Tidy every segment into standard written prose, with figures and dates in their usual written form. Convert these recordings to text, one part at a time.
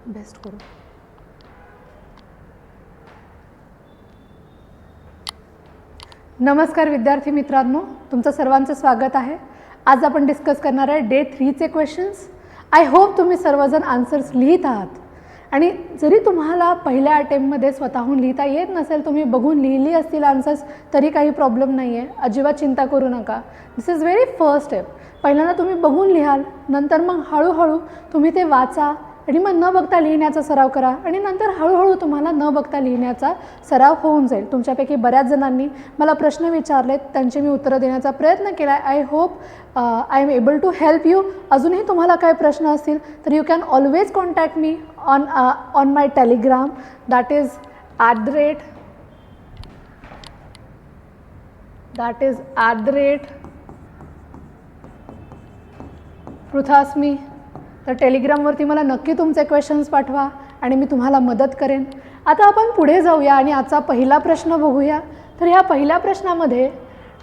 Best करू. नमस्कार विद्यार्थी मित्रांनो, तुमचं सर्वांचं स्वागत आहे. आज आपण डिस्कस करणार आहे डे 3चे क्वेश्चन्स. आय होप तुम्ही सर्वजण आन्सर्स लिहित आहात. आणि जरी तुम्हाला पहिल्या अटेम्प्टमध्ये स्वतःहून लिहिता येत नसेल, तुम्ही बघून लिहिली असतील आन्सर्स तरी काही प्रॉब्लेम नाही आहे. अजिबात चिंता करू नका. दिस इज व्हेरी फर्स्ट स्टेप. पहिल्यांदा तुम्ही बघून लिहाल, नंतर मग हळूहळू तुम्ही ते वाचा आणि मग न बघता लिहिण्याचा सराव करा आणि नंतर हळूहळू तुम्हाला न बघता लिहिण्याचा सराव होऊन जाईल. तुमच्यापैकी बऱ्याच जणांनी मला प्रश्न विचारलेत, त्यांची मी उत्तरं देण्याचा प्रयत्न केला आहे. I hope I am able to help you. अजूनही तुम्हाला काय प्रश्न असतील तर you can always contact me on my Telegram, that is @पृथास्मी. तर टेलिग्रामवरती मला नक्की तुमचे क्वेश्चन्स पाठवा आणि मी तुम्हाला मदत करेन. आता आपण पुढे जाऊया आणि आजचा पहिला प्रश्न बघूया. तर ह्या पहिल्या प्रश्नामध्ये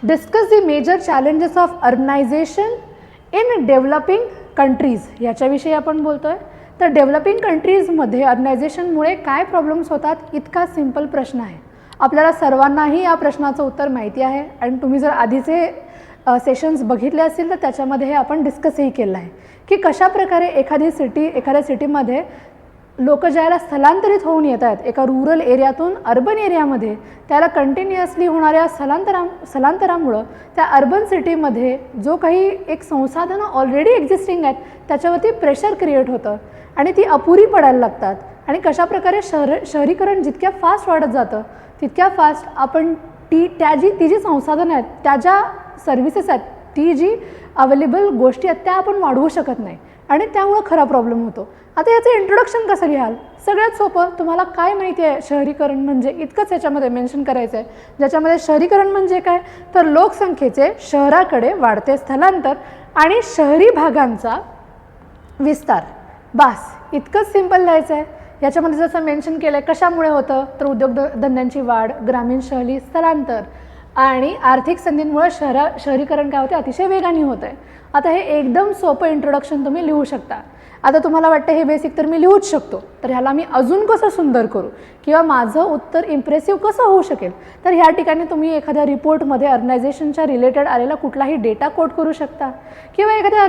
discuss the major challenges of urbanisation in developing countries याच्याविषयी आपण बोलतो आहे. तर डेव्हलपिंग कंट्रीजमध्ये अर्बनायझेशनमुळे काय प्रॉब्लेम्स होतात, इतका सिंपल प्रश्न आहे. आपल्याला सर्वांनाही या प्रश्नाचं उत्तर माहिती आहे आणि तुम्ही जर आधीचे सेशन्स बघितले असतील तर त्याच्यामध्ये हे आपण डिस्कसही केलं आहे की कशाप्रकारे एखाद्या सिटीमध्ये लोक ज्याला स्थलांतरित होऊन येत आहेत एका रूरल एरियातून अर्बन एरियामध्ये, त्याला कंटिन्युअसली होणाऱ्या स्थलांतरामुळं त्या अर्बन सिटीमध्ये जो काही एक संसाधनं ऑलरेडी एक्झिस्टिंग आहेत त्याच्यावरती प्रेशर क्रिएट होतं आणि ती अपुरी पडायला लागतात. आणि कशाप्रकारे शहरीकरण जितक्या फास्ट वाढत जातं तितक्या फास्ट आपण ती जी संसाधनं आहेत, त्या ज्या सर्व्हिसेस आहेत, ती जी अवेलेबल गोष्टी आहेत त्या आपण वाढवू शकत नाही आणि त्यामुळं खरा प्रॉब्लेम होतो. आता याचं इंट्रोडक्शन कसं लिहाल? सगळ्यात सोपं, तुम्हाला काय माहिती आहे शहरीकरण म्हणजे, इतकंच याच्यामध्ये मेन्शन करायचं आहे. ज्याच्यामध्ये शहरीकरण म्हणजे काय, तर लोकसंख्येचे शहराकडे वाढते स्थलांतर आणि शहरी भागांचा विस्तार. बास, इतकंच सिंपल लिहायचं आहे. याच्यामध्ये जसं मेन्शन केलं आहे कशामुळे होतं, तर उद्योगधंद्यांची वाढ, ग्रामीण शहरी स्थलांतर आणि आर्थिक संधींमुळे शहरीकरण काय होते, अतिशय वेगाने होतं आहे. आता हे एकदम सोपं इंट्रोडक्शन तुम्ही लिहू शकता. आता तुम्हाला वाटतं हे बेसिक तर मी लिहूच शकतो, तर ह्याला मी अजून कसं सुंदर करू किंवा माझं उत्तर इम्प्रेसिव्ह कसं होऊ शकेल, तर ह्या ठिकाणी तुम्ही एखाद्या रिपोर्टमध्ये अर्बनायझेशनच्या रिलेटेड आलेला कुठलाही डेटा कोट करू शकता किंवा एखाद्या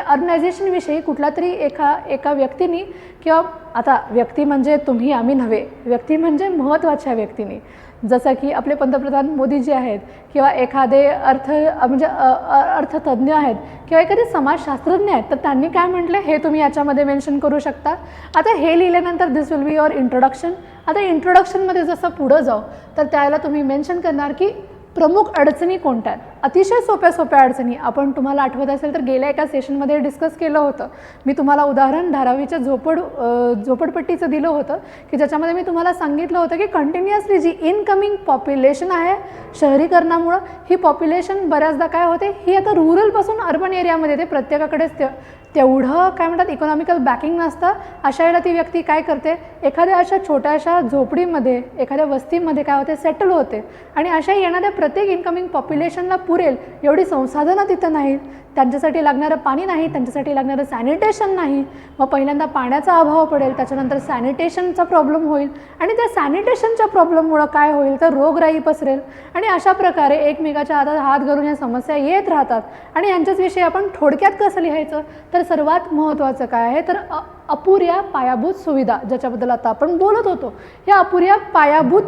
अर्बनायझेशनविषयी कुठला तरी एका व्यक्तीने, किंवा आता व्यक्ती म्हणजे तुम्ही आम्ही नव्हे, व्यक्ती म्हणजे महत्त्वाच्या व्यक्तीने, जसं की आपले पंतप्रधान मोदीजी आहेत किंवा एखादे अर्थतज्ज्ञ आहेत किंवा एखादे समाजशास्त्रज्ञ आहेत, तर त्यांनी काय म्हटलं हे तुम्ही याच्यामध्ये मेन्शन करू शकता. आता हे लिहिल्यानंतर दिस विल बी युअर इंट्रोडक्शन. आता इंट्रोडक्शनमध्ये जसं पुढं जाऊ तर त्याला तुम्ही मेन्शन करणार की प्रमुख अडचणी कोणत्या आहेत. अतिशय सोप्या अडचणी. आपण तुम्हाला आठवत असेल तर गेल्या एका सेशनमध्ये डिस्कस केलं होतं. मी तुम्हाला उदाहरण धारावीच्या झोपडपट्टीचं दिलं होतं की ज्याच्यामध्ये मी तुम्हाला सांगितलं होतं की कंटिन्युअसली जी इनकमिंग पॉप्युलेशन आहे शहरीकरणामुळं, ही पॉप्युलेशन बऱ्याचदा काय होते, ही आता रूरलपासून अर्बन एरियामध्ये येते. प्रत्येकाकडेच तेवढं काय म्हणतात इकॉनॉमिकल बॅकिंग नसतं. अशा वेळेला ती व्यक्ती काय करते, एखाद्या अशा छोट्याशा झोपडीमध्ये, एखाद्या वस्तीमध्ये काय होते, सेटल होते. आणि अशा येणाऱ्या प्रत्येक इनकमिंग पॉप्युलेशनला पुरेल एवढी संसाधनं तिथं नाहीत, त्यांच्यासाठी लागणारं पाणी नाही, त्यांच्यासाठी लागणारं सॅनिटेशन नाही. मग पहिल्यांदा पाण्याचा अभाव पडेल, त्याच्यानंतर सॅनिटेशनचा प्रॉब्लेम होईल आणि त्या सॅनिटेशनच्या प्रॉब्लेममुळं काय होईल, तर रोगराई पसरेल. आणि अशा प्रकारे एकमेकाच्या हातात हात घालून या समस्या येत राहतात. आणि यांच्याचविषयी आपण थोडक्यात कसं लिहायचं, तर सर्वात महत्त्वाचं काय आहे, तर अपुऱ्या पायाभूत सुविधा, ज्याच्याबद्दल आता आपण बोलत होतो. या अपुऱ्या पायाभूत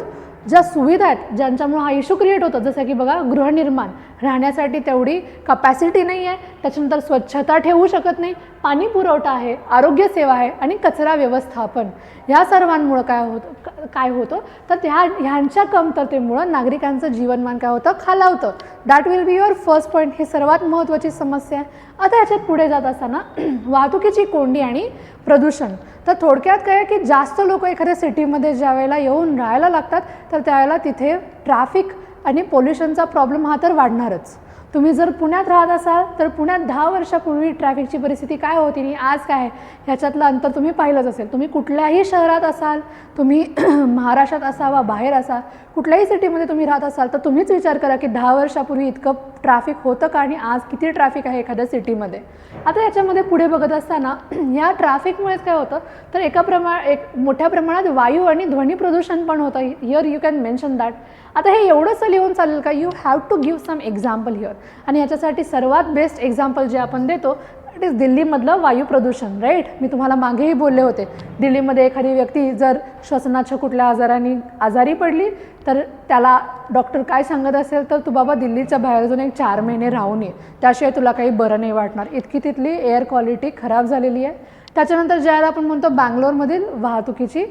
ज्या सुविधा आहेत ज्यांच्यामुळे हा इश्यू क्रिएट होतो, जसं की बघा गृहनिर्माण, राहण्यासाठी तेवढी कपॅसिटी नाही आहे, त्याच्यानंतर स्वच्छता ठेवू शकत नाही, पाणी पुरवठा आहे, आरोग्यसेवा आहे आणि कचरा व्यवस्थापन. ह्या सर्वांमुळं काय होतं तर ह्यांच्या कमतरतेमुळं नागरिकांचं जीवनमान काय होतं, खालावतं. That will be your first point. ही सर्वात महत्त्वाची समस्या आहे. आता याच्यात पुढे जात असताना वाहतुकीची कोंडी आणि प्रदूषण. तर थोडक्यात काय की जास्त लोक एखाद्या सिटीमध्ये ज्या वेळेला येऊन राहायला लागतात तर त्यावेळेला तिथे ट्रॅफिक आणि पोल्युशनचा प्रॉब्लेम हा तर वाढणारच. तुम्ही जर पुण्यात राहत असाल तर पुण्यात 10 वर्षापूर्वी ट्रॅफिकची परिस्थिती काय होती आणि आज काय आहे ह्याच्यातलं अंतर तुम्ही पाहिलंच असेल. तुम्ही कुठल्याही शहरात असाल, तुम्ही महाराष्ट्रात असावा, बाहेर असाल, कुठल्याही सिटीमध्ये तुम्ही राहत असाल तर तुम्हीच विचार करा की 10 वर्षापूर्वी इतकं ट्रॅफिक होतं का आणि आज किती ट्रॅफिक आहे एखाद्या सिटीमध्ये. आता याच्यामध्ये पुढे बघत असताना ह्या ट्रॅफिकमुळेच काय होतं तर एक मोठ्या प्रमाणात वायू आणि ध्वनी प्रदूषण पण होतं. Here you can mention that. आता हे एवढंसं लिहून चालेल का? You have to give some example here. आणि ह्याच्यासाठी सर्वात बेस्ट एक्झाम्पल जे आपण देतो दॅट इज दिल्लीमधलं वायू प्रदूषण, राईट. मी तुम्हाला मागेही बोलले होते, दिल्लीमध्ये एखादी व्यक्ती जर श्वसनाच्या कुठल्या आजारी पडली तर त्याला डॉक्टर काय सांगत असेल तर तू बाबा दिल्लीच्या बाहेर जाऊन एक 4 महिने राहून ये, त्याशिवाय तुला काही बरं नाही वाटणार. इतकी तिथली एअर क्वालिटी खराब झालेली आहे. त्याच्यानंतर ज्याला आपण म्हणतो बँगलोरमधील वाहतुकीची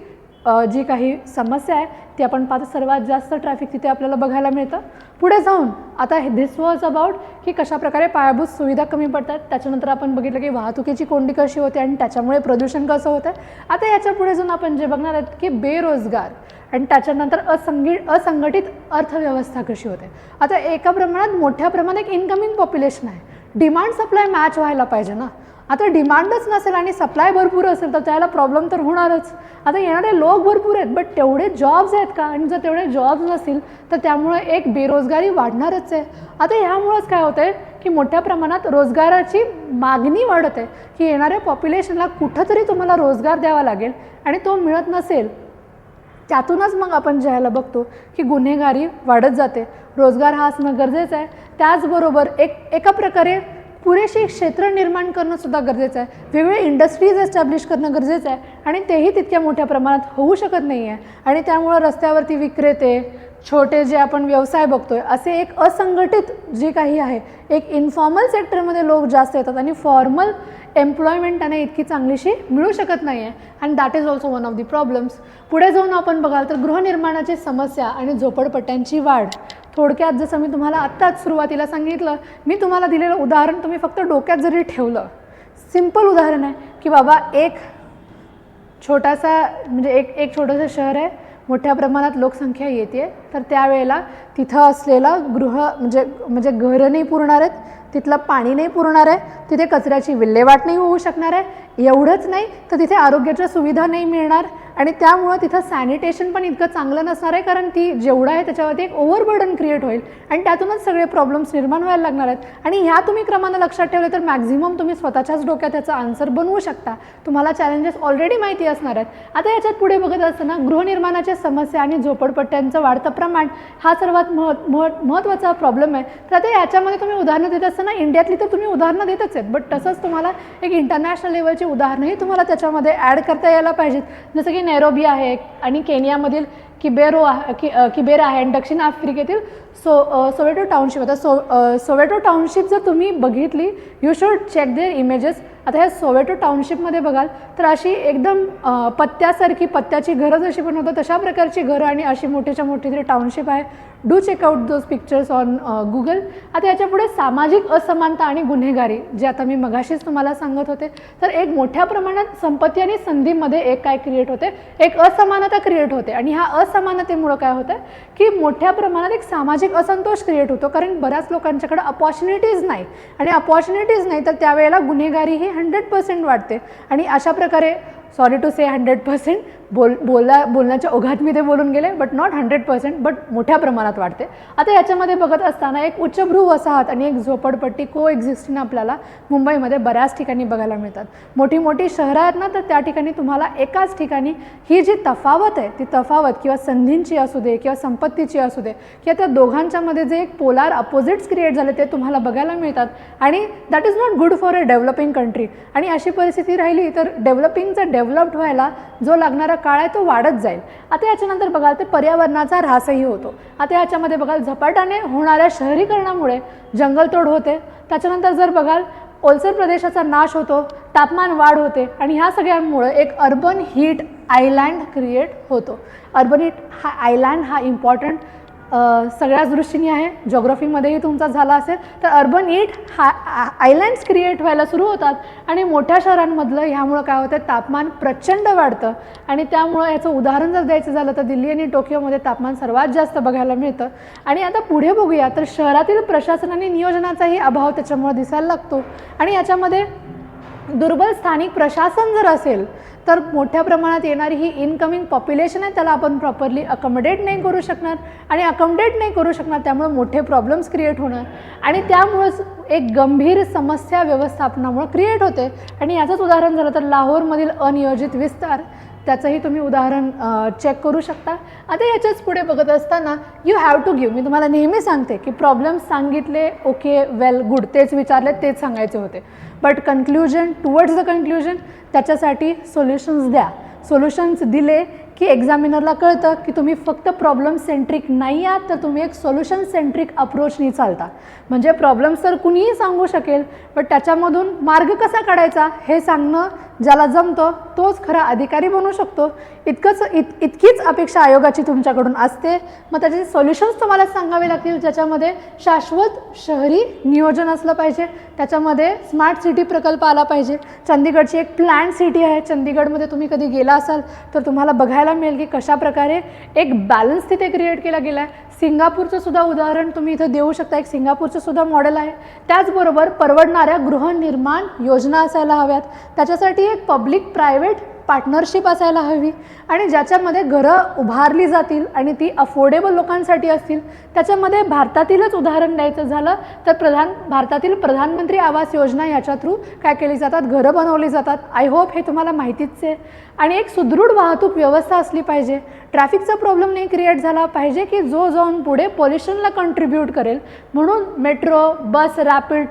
जी काही समस्या आहे ती आपण पाहतो, सर्वात जास्त ट्रॅफिक तिथे आपल्याला बघायला मिळतं. पुढे जाऊन आता धिस वॉज अबाउट की कशाप्रकारे पायाभूत सुविधा कमी पडतात. त्याच्यानंतर आपण बघितलं की वाहतुकीची कोंडी कशी होते आणि त्याच्यामुळे प्रदूषण कसं होतं. आता याच्या पुढे जाऊन आपण जे बघणार आहोत की बेरोजगार आणि त्याच्यानंतर असंघटित अर्थव्यवस्था कशी होते. आता एका प्रमाणात मोठ्या प्रमाणात एक इनकमिंग पॉप्युलेशन आहे, डिमांड सप्लाय मॅच व्हायला पाहिजे ना. आता डिमांडच नसेल आणि सप्लाय भरपूर असेल तर त्याला प्रॉब्लेम तर होणारच. आता येणारे लोक भरपूर आहेत बट तेवढे जॉब्स आहेत का? आणि जर तेवढे जॉब्स नसतील तर त्यामुळे एक बेरोजगारी वाढणारच आहे. आता ह्यामुळंच काय होतं आहे की मोठ्या प्रमाणात रोजगाराची मागणी वाढत आहे की येणाऱ्या पॉप्युलेशनला कुठंतरी तुम्हाला रोजगार द्यावा लागेल आणि तो मिळत नसेल. त्यातूनच मग आपण ज्याला बघतो की गुन्हेगारी वाढत जाते. रोजगार हा असणं गरजेचं आहे. त्याचबरोबर एका प्रकारे पुरेशी क्षेत्र निर्माण करणं सुद्धा गरजेचं आहे. वेगवेगळे इंडस्ट्रीज एस्टॅब्लिश करणं गरजेचं आहे आणि तेही तितक्या मोठ्या प्रमाणात होऊ शकत नाही आहे. आणि त्यामुळं रस्त्यावरती विक्रेते, छोटे जे आपण व्यवसाय बघतोय असे एक असंघटित जे काही आहे, एक इन्फॉर्मल सेक्टरमध्ये लोक जास्त येतात आणि फॉर्मल एम्प्लॉयमेंट त्यांना इतकी चांगलीशी मिळू शकत नाही आहे. And that is also one of the problems. पुढे जाऊन आपण बघाल तर गृहनिर्माणाची समस्या आणि झोपडपट्ट्यांची वाढ. थोडक्यात जसं मी तुम्हाला आत्ताच सुरुवातीला सांगितलं, मी तुम्हाला दिलेलं उदाहरण तुम्ही फक्त डोक्यात जरी ठेवलं, सिंपल उदाहरण आहे की बाबा एक छोटासा म्हणजे एक छोटंसं शहर आहे, मोठ्या प्रमाणात लोकसंख्या येते तर त्यावेळेला तिथं असलेला म्हणजे घरं नाही पुरणार आहेत, तिथलं पाणी नाही पुरणार आहे, तिथे कचऱ्याची विल्हेवाट नाही होऊ शकणार आहे. एवढंच नाही तर तिथे आरोग्याच्या सुविधा नाही मिळणार आणि त्यामुळं तिथं सॅनिटेशन पण इतकं चांगलं नसणार आहे, कारण ती जेवढं आहे त्याच्यावरती एक ओव्हरबर्डन क्रिएट होईल आणि त्यातूनच सगळे प्रॉब्लेम्स निर्माण व्हायला लागणार आहेत. आणि ह्या तुम्ही क्रमानं लक्षात ठेवले तर मॅक्झिमम तुम्ही स्वतःच्याच डोक्यात त्याचा आन्सर बनवू शकता. तुम्हाला चॅलेंजेस ऑलरेडी माहिती असणार आहेत. आता याच्यात पुढे बघत असताना गृहनिर्माणाच्या समस्या आणि झोपडपट्ट्यांचं वाढतं प्रमाण हा सर्वात महत्त्वाचा प्रॉब्लेम आहे. तर आता याच्यामध्ये तुम्ही उदाहरणं देत असताना इंडियातली तर तुम्ही उदाहरणं देतच आहेत, बट तसंच तुम्हाला एक इंटरनॅशनल लेवलची उदाहरणंही तुम्हाला त्याच्यामध्ये ॲड करता यायला पाहिजेत. जसं की नैरोबी आहे आणि केनियामधील किबेरा आहे आणि दक्षिण आफ्रिकेतील सोवेटो टाउनशिप. आता सोवेटो टाउनशिप जर तुम्ही बघितली, you should check their images. आता ह्या सोवेटो टाउनशिपमध्ये बघाल तर अशी एकदम पत्त्याची घरं जशी पण होतं तशा प्रकारची घरं आणि अशी मोठीच्या मोठी तरी टाउनशिप आहे. Do check out those pictures on Google. आता याच्या पुढे सामाजिक असमानता आणि गुन्हेगारी, जे आता मी मगाशीच तुम्हाला सांगत होते, तर एक मोठ्या प्रमाणात संपत्ती आणि संधीमध्ये एक काय क्रिएट होते, एक असमानता क्रिएट होते. आणि ह्या असमानतेमुळं काय होतं की मोठ्या प्रमाणात एक सामाजिक असंतोष क्रिएट होतो, कारण बऱ्याच लोकांच्याकडे अपॉर्च्युनिटीज नाही आणि अपॉर्च्युनिटीज नाही तर त्यावेळेला गुन्हेगारी ही 100% वाढते. आणि अशा प्रकारे सॉरी टू से 100% बोलण्याच्या ओघात मी ते बोलून गेले, बट नॉट 100%, बट मोठ्या प्रमाणात वाढते. आता याच्यामध्ये बघत असताना एक उच्चभ्रू वसाहत आणि एक झोपडपट्टी को एक्झिस्टिंग आपल्याला मुंबईमध्ये बऱ्याच ठिकाणी बघायला मिळतात. मोठी मोठी शहरं आहेत ना तर त्या ठिकाणी तुम्हाला एकाच ठिकाणी ही जी तफावत आहे ती तफावत किंवा संधींची असू दे किंवा संपत्तीची असू दे किंवा त्या दोघांच्यामध्ये जे एक पोलार अपोजिट्स क्रिएट झाले ते तुम्हाला बघायला मिळतात. आणि that is not good for a developing country. आणि अशी परिस्थिती राहिली तर डेव्हलप्ड व्हायला जो लागणारा काळ आहे तो वाढत जाईल. आता याच्यानंतर बघाल तर पर्यावरणाचा ऱ्हासही होतो. आता याच्यामध्ये बघाल झपाट्याने होणाऱ्या शहरीकरणामुळे जंगलतोड होते. त्याच्यानंतर जर बघाल ओलसर प्रदेशाचा नाश होतो, तापमान वाढ होते आणि ह्या सगळ्यांमुळे एक अर्बन हीट आयलँड क्रिएट होतो. अर्बन हीट हा आयलँड हा इम्पॉर्टंट सगळ्याच दृष्टीने आहे. जॉग्रफीमध्येही तुमचा झाला असेल तर अर्बन ईट आयलँड्स क्रिएट व्हायला सुरू होतात आणि मोठ्या शहरांमधलं ह्यामुळं काय होतं, तापमान प्रचंड वाढतं आणि त्यामुळं याचं उदाहरण जर द्यायचं झालं तर दिल्ली आणि टोकियोमध्ये तापमान सर्वात जास्त बघायला मिळतं. आणि आता पुढे बघूया तर शहरातील प्रशासन आणि नियोजनाचाही अभाव त्याच्यामुळे दिसायला लागतो आणि याच्यामध्ये दुर्बल स्थानिक प्रशासन जर असेल तर मोठ्या प्रमाणात येणारी ही इनकमिंग पॉप्युलेशन आहे त्याला आपण प्रॉपरली अकोमोडेट नाही करू शकणार आणि अकोमोडेट नाही करू शकणार त्यामुळे मोठे प्रॉब्लेम्स क्रिएट होणार आणि त्यामुळेच एक गंभीर समस्या व्यवस्थापनामुळे क्रिएट होते. आणि याचंच उदाहरण झालं तर लाहोरमधील अनियोजित विस्तार, त्याचंही तुम्ही उदाहरण चेक करू शकता. आता याच्याच पुढे बघत असताना यू हॅव टू गिव्ह, मी तुम्हाला नेहमी सांगते की प्रॉब्लेम्स सांगितले ओके वेल गुड, तेच विचारले तेच सांगायचे होते, but conclusion towards the conclusion त्याच्यासाठी सोल्युशन्स द्या. सोल्युशन्स दिले की एक्झामिनरला कळतं की तुम्ही फक्त प्रॉब्लेम सेंट्रिक नाही आहात तर तुम्ही एक सोल्युशन सेंट्रिक अप्रोचनी चालता. म्हणजे प्रॉब्लेम्स तर कुणीही सांगू शकेल बट त्याच्यामधून मार्ग कसा काढायचा हे सांगणं ज्याला जमतं तोच खरा अधिकारी बनू शकतो. इतकीच अपेक्षा आयोगाची तुमच्याकडून असते. मग त्याचे सोल्युशन्स तुम्हाला सांगावे लागतील ज्याच्यामध्ये शाश्वत शहरी नियोजन असलं पाहिजे, त्याच्यामध्ये स्मार्ट सिटी प्रकल्प आला पाहिजे. चंदीगडची एक प्लॅन सिटी आहे. चंदीगडमध्ये तुम्ही कधी गेला असाल तर तुम्हाला बघायला मिळेल की कशा प्रकारे एक बॅलन्स तिथे क्रिएट केला गेला आहे. सिंगापूरचं सुद्धा उदाहरण तुम्ही इथं देऊ शकता, एक सिंगापूरचं सुद्धा मॉडेल आहे. त्याचबरोबर परवडणाऱ्या गृहनिर्माण योजना असायला हव्यात, त्याच्यासाठी एक पब्लिक प्रायव्हेट पार्टनरशिप असायला हवी आणि ज्याच्यामध्ये घरं उभारली जातील आणि ती अफोर्डेबल लोकांसाठी असतील. त्याच्यामध्ये भारतातीलच उदाहरण द्यायचं झालं तर भारतातील प्रधानमंत्री आवास योजना याच्या थ्रू काय केली जातात, घरं बनवली जातात. आय होप हे तुम्हाला माहितीच आहे. आणि एक सुदृढ वाहतूक व्यवस्था असली पाहिजे. ट्रॅफिकचा प्रॉब्लेम नाही क्रिएट झाला पाहिजे की जो जाऊन पुढे पॉल्युशनला कंट्रीब्यूट करेल. म्हणून मेट्रो, बस, रॅपिड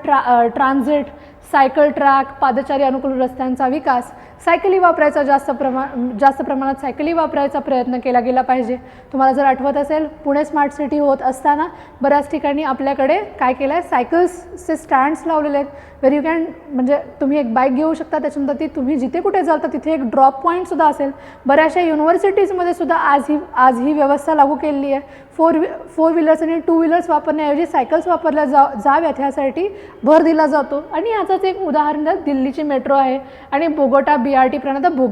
ट्रान्झिट, सायकल ट्रॅक, पादचारी अनुकूल रस्त्यांचा विकास, सायकली वापरायचा जास्त प्रमाणात सायकली वापरायचा प्रयत्न केला गेला पाहिजे. तुम्हाला जर आठवत असेल पुणे स्मार्ट सिटी होत असताना बऱ्याच ठिकाणी आपल्याकडे काय केलं आहे, सायकल्सचे स्टँड्स लावलेले आहेत वेर यू कॅन, म्हणजे तुम्ही एक बाईक घेऊ शकता त्याच्यानंतर ती तुम्ही जिथे कुठे जाल तर तिथे एक ड्रॉप पॉईंटसुद्धा असेल. बऱ्याचशा युनिव्हर्सिटीजमध्ये सुद्धा आज ही व्यवस्था लागू केलेली आहे. फोर व्हीलर्स आणि टू व्हीलर्स वापरण्याऐवजी सायकल्स वापरल्या जाव्यात ह्यासाठी भर दिला जातो. आणि याचंच एक उदाहरण दिल्लीची मेट्रो आहे आणि बोगोटा BRT प्रणाली.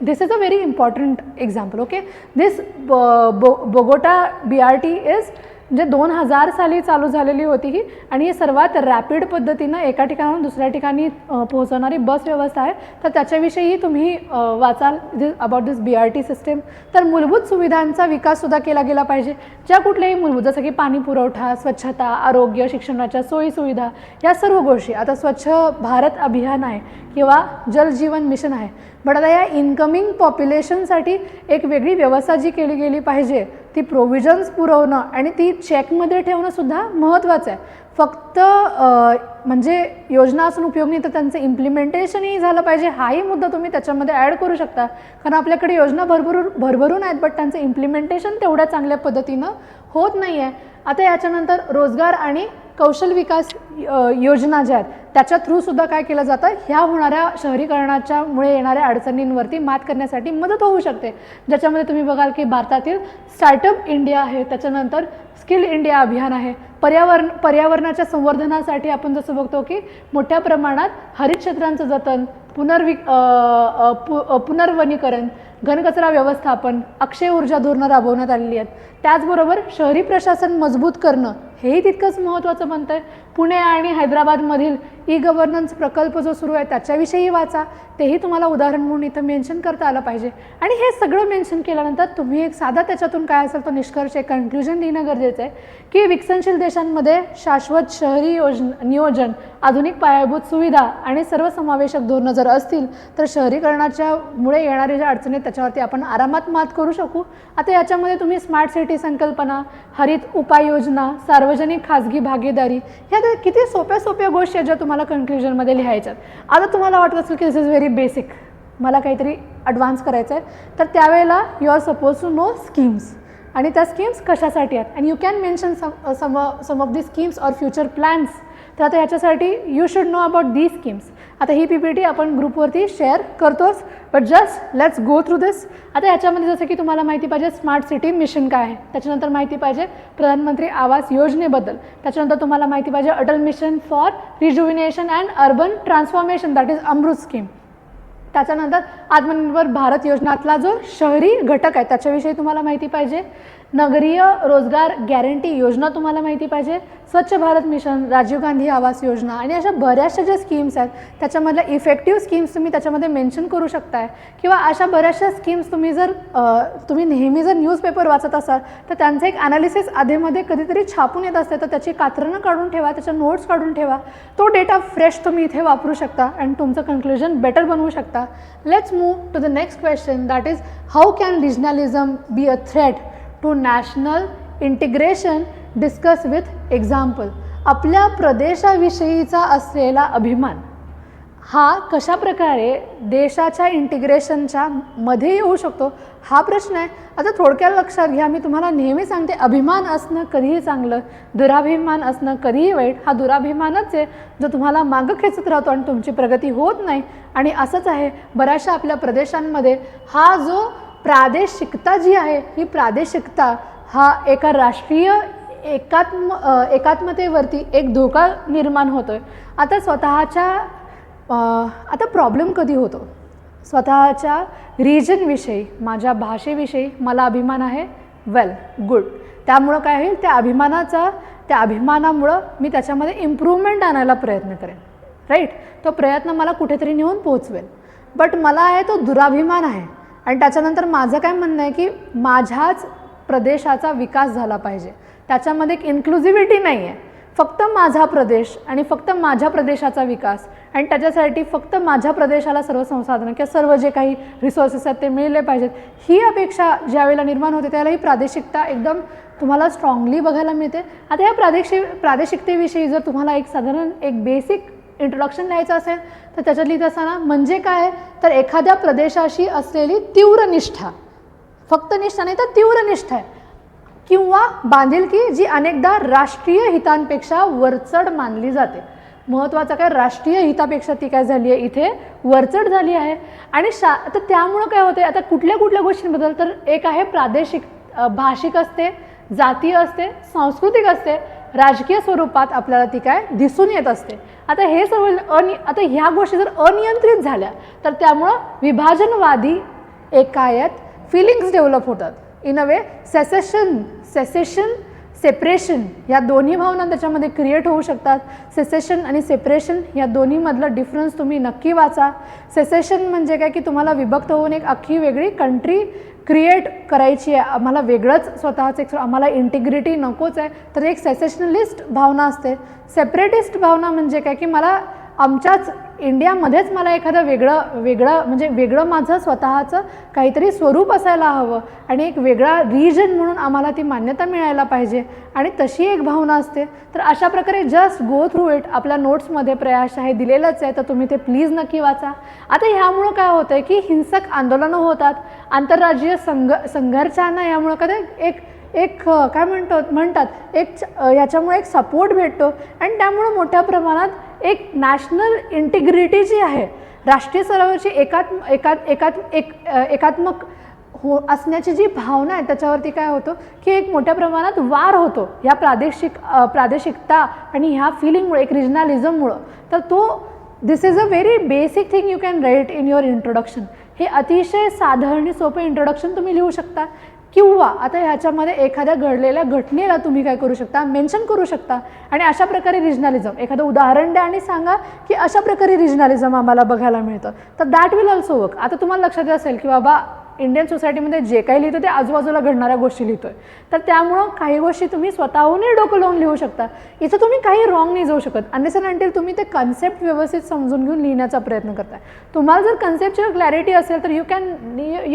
This is a very important example. Okay, this Bogota BRT is म्हणजे 2000 साली चालू झालेली होती ही आणि ही सर्वात रॅपिड पद्धतीनं एका ठिकाणाहून दुसऱ्या ठिकाणी पोहोचवणारी बस व्यवस्था आहे. तर त्याच्याविषयीही तुम्ही वाचाल अबाउट दिस BRT सिस्टम. तर मूलभूत सुविधांचा विकाससुद्धा केला गेला पाहिजे. ज्या कुठल्याही मूलभूत जसं की पाणी पुरवठा, स्वच्छता, आरोग्य, शिक्षणाच्या सोयीसुविधा या सर्व गोष्टी. आता स्वच्छ भारत अभियान आहे किंवा जल जीवन मिशन आहे, बट आता या इनकमिंग पॉप्युलेशनसाठी एक वेगळी व्यवस्था जी केली गेली पाहिजे ती प्रोव्हिजन्स पुरवणं आणि ती चेकमध्ये ठेवणंसुद्धा महत्त्वाचं आहे. फक्त म्हणजे योजना असून उपयोग नाही तर त्यांचं इम्प्लिमेंटेशनही झालं पाहिजे हाही मुद्दा तुम्ही त्याच्यामध्ये ॲड करू शकता. कारण आपल्याकडे योजना भरभरून आहेत बट त्यांचं इम्प्लिमेंटेशन तेवढ्या चांगल्या पद्धतीनं होत नाही आहे. आता याच्यानंतर रोजगार आणि कौशल विकास योजना ज्या आहेत त्याच्या थ्रूसुद्धा काय केलं जातं, ह्या होणाऱ्या शहरीकरणाच्यामुळे येणाऱ्या अडचणींवरती मात करण्यासाठी मदत होऊ शकते. ज्याच्यामध्ये तुम्ही बघाल की भारतातील स्टार्टअप इंडिया आहे, त्याच्यानंतर स्किल इंडिया अभियान आहे. पर्यावरणाच्या संवर्धनासाठी आपण जसं बघतो की मोठ्या प्रमाणात हरित क्षेत्रांचं जतन, पुनर्वनीकरण, घनकचरा व्यवस्थापन, अक्षय ऊर्जा धोरणं राबवण्यात आलेली आहेत. त्याचबरोबर शहरी प्रशासन मजबूत करणं हेही तितकंच महत्त्वाचं बनतं आहे. पुणे आणि हैदराबादमधील ई-गव्हर्नन्स प्रकल्प जो सुरू आहे त्याच्याविषयी वाचा, तेही तुम्हाला उदाहरण म्हणून इथं मेन्शन करता आलं पाहिजे. आणि हे सगळं मेन्शन केल्यानंतर तुम्ही एक साधा त्याच्यातून काय असेल तो निष्कर्ष, एक कन्क्ल्युजन लिहिणं गरजेचं आहे की विकसनशील देशांमध्ये शाश्वत शहरी नियोजन, आधुनिक पायाभूत सुविधा आणि सर्वसमावेशक धोरणं जर असतील तर शहरीकरणाच्या मुळे येणारे ज्या अडचणी त्याच्यावरती आपण आरामात मात करू शकू. आता याच्यामध्ये तुम्ही स्मार्ट सिटी संकल्पना, हरित उपाययोजना, सार्वजनिक खाजगी भागीदारी, ह्या किती सोप्या गोष्टी आहेत ज्या तुम्हाला कन्क्ल्युजनमध्ये लिहायच्यात. आता तुम्हाला वाटत असेल की दिस इज व्हेरी बेसिक, मला काहीतरी ॲडव्हान्स करायचं आहे, तर त्यावेळेला you are suppose to know schemes आणि त्या स्कीम्स कशासाठी आहेत. And you can mention some of the schemes or future plans तर आता ह्याच्यासाठी you should know about these schemes. आता ही PPT आपण ग्रुपवरती शेअर करतोच, but just let's go through this. आता ह्याच्यामध्ये जसं की तुम्हाला माहिती पाहिजे स्मार्ट सिटी मिशन काय आहे, त्याच्यानंतर माहिती पाहिजे प्रधानमंत्री आवास योजनेबद्दल, त्याच्यानंतर तुम्हाला माहिती पाहिजे Atal mission for rejuvenation and urban transformation that is Amrut scheme. त्याच्यानंतर आत्मनिर्भर भारत योजनातला जो शहरी घटक आहे त्याच्याविषयी तुम्हाला माहिती पाहिजे. नगरीय रोजगार गॅरंटी योजना तुम्हाला माहिती पाहिजे. स्वच्छ भारत मिशन, राजीव गांधी आवास योजना आणि अशा बऱ्याचशा ज्या स्कीम्स आहेत त्याच्यामधल्या इफेक्टिव्ह स्कीम्स तुम्ही त्याच्यामध्ये मेन्शन करू शकताय. किंवा अशा बऱ्याचशा स्कीम्स तुम्ही नेहमी जर न्यूजपेपर वाचत असाल तर त्यांचं एक ॲनालिसिस आधीमध्ये कधीतरी छापून येत असते, तर त्याची कात्रणं काढून ठेवा, त्याच्या नोट्स काढून ठेवा. तो डेटा फ्रेश तुम्ही इथे वापरू शकता आणि तुमचं कन्क्लुजन बेटर बनवू शकता. Let's move to the next question, that is how can regionalism be a threat to national integration, discuss with example. आपल्या प्रदेशाविषयीचा असलेला अभिमान हा कशा प्रकारे देशाच्या इंटिग्रेशनच्या मध्ये येऊ शकतो हा प्रश्न आहे. आता थोडक्यात लक्षात घ्या, मी तुम्हाला नेहमी सांगते अभिमान असणं कधीही चांगलं, दुराभिमान असणं कधीही वाईट. हा दुराभिमानच आहे जो तुम्हाला मागं खेचत राहतो आणि तुमची प्रगती होत नाही. आणि असंच आहे बऱ्याचशा आपल्या प्रदेशांमध्ये हा जो प्रादेशिकता जी आहे, ही प्रादेशिकता हा एका राष्ट्रीय एकात्मतेवरती एक धोका निर्माण होतोय. आता प्रॉब्लेम कधी होतो, स्वतःच्या रिजनविषयी, माझ्या भाषेविषयी मला अभिमान आहे, वेल गुड. त्यामुळं काय होईल, त्या अभिमानामुळं मी त्याच्यामध्ये इम्प्रूव्हमेंट आणायला प्रयत्न करेन, राईट. तो प्रयत्न मला कुठेतरी नेऊन पोहोचवेल. बट मला आहे तो दुराभिमान आहे आणि त्याच्यानंतर माझं काय म्हणणं आहे की माझ्याच प्रदेशाचा विकास झाला पाहिजे. त्याच्यामध्ये एक इन्क्लुझिव्हिटी नाही आहे, फक्त माझा प्रदेश आणि फक्त माझ्या प्रदेशाचा विकास आणि त्याच्यासाठी फक्त माझ्या प्रदेशाला सर्व संसाधनं किंवा सर्व जे काही रिसोर्सेस आहेत ते मिळले पाहिजेत. ही अपेक्षा ज्यावेळेला निर्माण होते त्यावेळेला ही प्रादेशिकता एकदम तुम्हाला स्ट्रॉंगली बघायला मिळते. आता या प्रादेशिकतेविषयी जर तुम्हाला साधारण एक बेसिक इंट्रोडक्शन द्यायचं असेल तर त्याच्यात लिहित असताना म्हणजे काय तर एखाद्या प्रदेशाशी असलेली तीव्र निष्ठा, फक्त निष्ठा नाही तर तीव्र निष्ठा आहे किंवा बांधिलकी जी अनेकदा राष्ट्रीय हितांपेक्षा वरचढ मानली जाते. महत्त्वाचं काय, राष्ट्रीय हितापेक्षा ती काय झाली आहे, इथे वरचढ झाली आहे. आणि आता त्यामुळं काय होते, आता कुठल्या कुठल्या तर एक आहे भाषिक असते, जातीय असते, सांस्कृतिक असते, राजकीय स्वरूपात आपल्याला ती काय दिसून येत असते. आता हे सर्व आता ह्या गोष्टी जर अनियंत्रित झाल्या तर त्यामुळं विभाजनवादी एकायत फिलिंग्स डेव्हलप होतात. इन अ वे सेपरेशन या दोन्ही भावना त्याच्यामध्ये क्रिएट होऊ शकतात. सेसेशन आणि सेपरेशन या दोन्हीमधलं डिफरन्स तुम्ही नक्की वाचा. सेसेशन म्हणजे काय की तुम्हाला विभक्त होऊन एक अख्खी वेगळी कंट्री क्रिएट करायची आहे, आम्हाला वेगळंच स्वतःच एक, आम्हाला इंटिग्रिटी नकोच आहे, तर एक सेसेशनलिस्ट भावना असते. सेपरेटिस्ट भावना म्हणजे काय की मला आमच्याच इंडियामध्येच मला एखादं वेगळं माझं स्वतःचं काहीतरी स्वरूप असायला हवं आणि एक वेगळा रिजन म्हणून आम्हाला ती मान्यता मिळायला पाहिजे आणि तशी एक भावना असते. तर अशा प्रकारे जस्ट गो थ्रू इट. आपल्या नोट्समध्ये प्रयास आहे दिलेलंच आहे, तर तुम्ही ते प्लीज नक्की वाचा. आता ह्यामुळं काय होतं आहे की हिंसक आंदोलनं होतात, आंतरराज्यीय संघर्षांना यामुळं कधी एक काय म्हणतात याच्यामुळे एक सपोर्ट भेटतो आणि त्यामुळं मोठ्या प्रमाणात एक नॅशनल इंटिग्रिटी जी आहे, राष्ट्रीय स्तरावरची एकात्मक असण्याची जी भावना आहे त्याच्यावरती काय होतं की एक मोठ्या प्रमाणात वार होतो या प्रादेशिकता आणि ह्या फिलिंगमुळे, एक रिजनलिझममुळं. तर this is a very basic thing you can write in your introduction. हे अतिशय साधं आणि सोपं इंट्रोडक्शन तुम्ही लिहू शकता. किंवा आता ह्याच्यामध्ये एखाद्या घडलेल्या घटनेला तुम्ही काय करू शकता, मेन्शन करू शकता आणि अशा प्रकारे रिजनलिझम एखादं उदाहरण द्या आणि सांगा की अशा प्रकारे रिजनलिझम आम्हाला बघायला मिळतं. तर दॅट विल ऑल्सो वर्क. आता तुम्हाला लक्षात असेल की बाबा इंडियन सोसायटीमध्ये जे काही लिहितो ते आजूबाजूला घडणाऱ्या गोष्टी लिहितोय, तर त्यामुळं काही गोष्टी तुम्ही स्वतःहूनही डोकं लावून लिहू शकता. इथं तुम्ही काही रॉंग नाही जाऊ शकत अनलेस अँड अंटिल तुम्ही ते कन्सेप्ट व्यवस्थित समजून घेऊन लिहिण्याचा प्रयत्न करताय. तुम्हाला जर कन्सेप्टची क्लॅरिटी असेल तर you